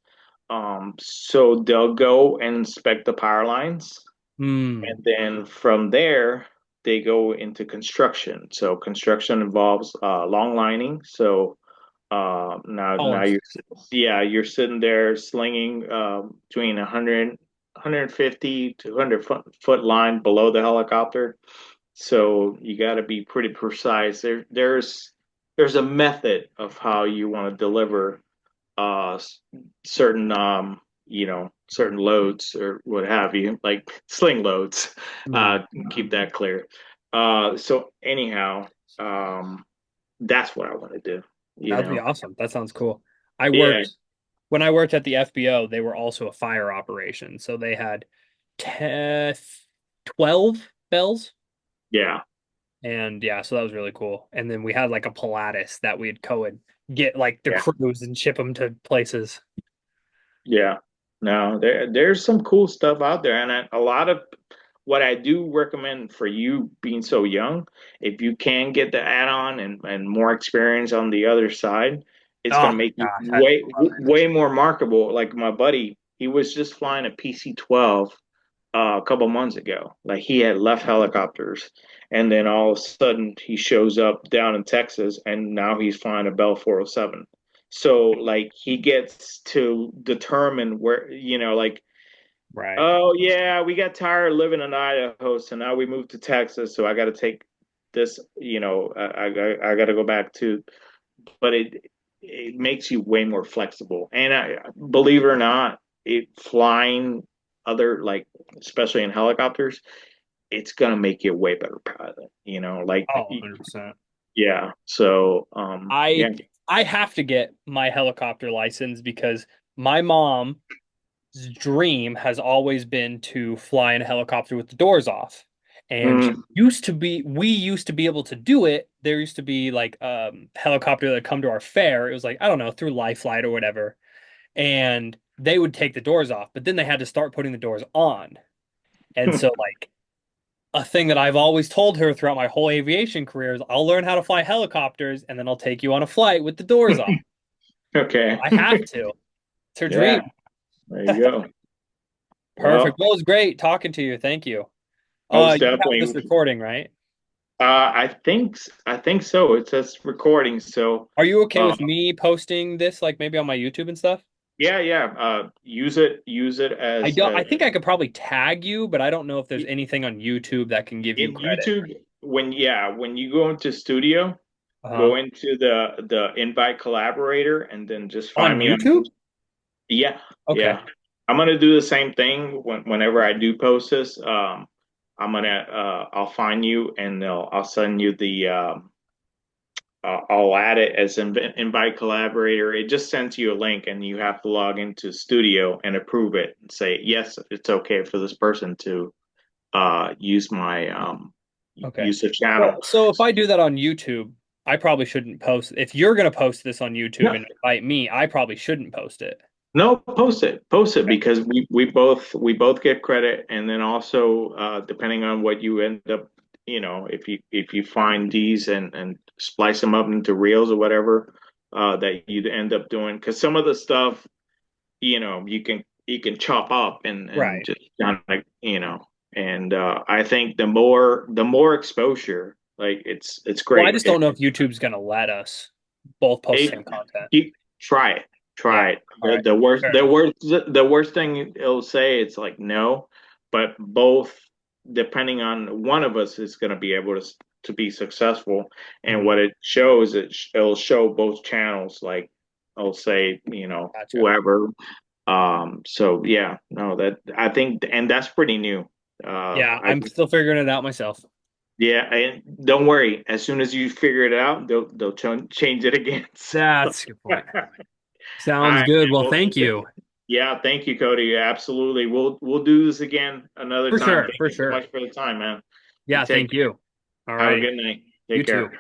B: so they'll go and inspect the power lines,
A: Hmm.
B: and then from there they go into construction. So construction involves long lining. So
A: All
B: now
A: in.
B: you're sitting there slinging between 150 to 200 foot line below the helicopter. So you got to be pretty precise. There's a method of how you want to deliver uh certain certain loads or what have you, like sling loads.
A: Hmm.
B: Keep that clear. So anyhow, that's what I want to do. You
A: That'd be
B: know.
A: awesome. That sounds cool. I
B: Yeah,
A: worked when I worked at the FBO, they were also a fire operation. So they had 10, 12 bells.
B: yeah,
A: And yeah, so that was really cool. And then we had like a Pilatus that we'd go and get like the
B: yeah.
A: crews and ship them to places.
B: Yeah. No, there's some cool stuff out there, and a lot of what I do recommend for you being so young, if you can get the add-on and more experience on the other side, it's
A: Oh
B: gonna
A: my
B: make you
A: gosh, I love it.
B: way more marketable. Like my buddy, he was just flying a PC-12 a couple months ago. Like he had left helicopters, and then all of a sudden he shows up down in Texas, and now he's flying a Bell 407. So like he gets to determine where, like,
A: Right.
B: oh yeah, we got tired of living in Idaho, so now we moved to Texas. So I got to take this, I got to go back to, but it makes you way more flexible. And believe it or not, it flying other like especially in helicopters, it's gonna make you a way better pilot. Like
A: Oh, 100%.
B: yeah. So yeah.
A: I I have to get my helicopter license because my mom's dream has always been to fly in a helicopter with the doors off. And
B: Mm.
A: we used to be able to do it. There used to be like helicopter that come to our fair. It was like, I don't know, through Life Flight or whatever. And they would take the doors off, but then they had to start putting the doors on. And so like a thing that I've always told her throughout my whole aviation career is I'll learn how to fly helicopters and then I'll take you on a flight with the doors off.
B: Okay.
A: I have to. It's her
B: Yeah,
A: dream.
B: there you go.
A: Perfect.
B: Well,
A: Well, it was great talking to you. Thank you.
B: most
A: You have this
B: definitely.
A: recording, right?
B: I think so. It says recording, so
A: Are you okay
B: uh
A: with me posting this, like maybe on my YouTube and stuff?
B: yeah, yeah. Use it
A: I
B: as
A: don't. I think I could probably tag you, but I don't know if there's anything on YouTube that can give you
B: in
A: credit.
B: YouTube when you go into studio,
A: Uh-huh.
B: go into the invite collaborator and then just find
A: On
B: me on.
A: YouTube?
B: Yeah,
A: Okay.
B: yeah. I'm gonna do the same thing whenever I do post this. I'll find you and I'll send you I'll add it as an invite collaborator. It just sends you a link and you have to log into Studio and approve it and say yes, it's okay for this person to use my
A: Okay.
B: use the channel.
A: Well, so if I do that on YouTube, I probably shouldn't post. If you're gonna post this on YouTube
B: No,
A: and invite me, I probably shouldn't post it.
B: No, post it
A: Okay.
B: because we both get credit, and then also depending on what you end up, if you find these and splice them up into reels or whatever, that you'd end up doing, because some of the stuff, you can chop up and
A: Right.
B: just kind of, and I think the more exposure, like it's
A: Well, I
B: great.
A: just don't know if YouTube's gonna let us both post
B: It,
A: same content.
B: you try it.
A: Yeah.
B: Try it.
A: All
B: The,
A: right.
B: the worst,
A: Fair
B: the
A: enough.
B: worst, the worst thing it'll say, it's like no, but both, depending on one of us is going to be able to be successful. And
A: Mhm.
B: what it shows, it'll show both channels. Like I'll say,
A: Gotcha.
B: whoever. So yeah, no, that I think, and that's pretty new.
A: Yeah,
B: I
A: I'm still figuring it out myself.
B: Yeah, and don't worry. As soon as you figure it out, they'll change it again.
A: That's a good point.
B: All
A: Sounds
B: right,
A: good.
B: man.
A: Well,
B: Well,
A: thank you.
B: yeah, thank you, Cody. Absolutely. We'll do this again another
A: For
B: time.
A: sure.
B: Thank
A: For
B: you so
A: sure.
B: much for the time, man. You
A: Yeah,
B: take
A: thank
B: care.
A: you. All
B: Have a
A: righty.
B: good night.
A: You
B: Take care.
A: too.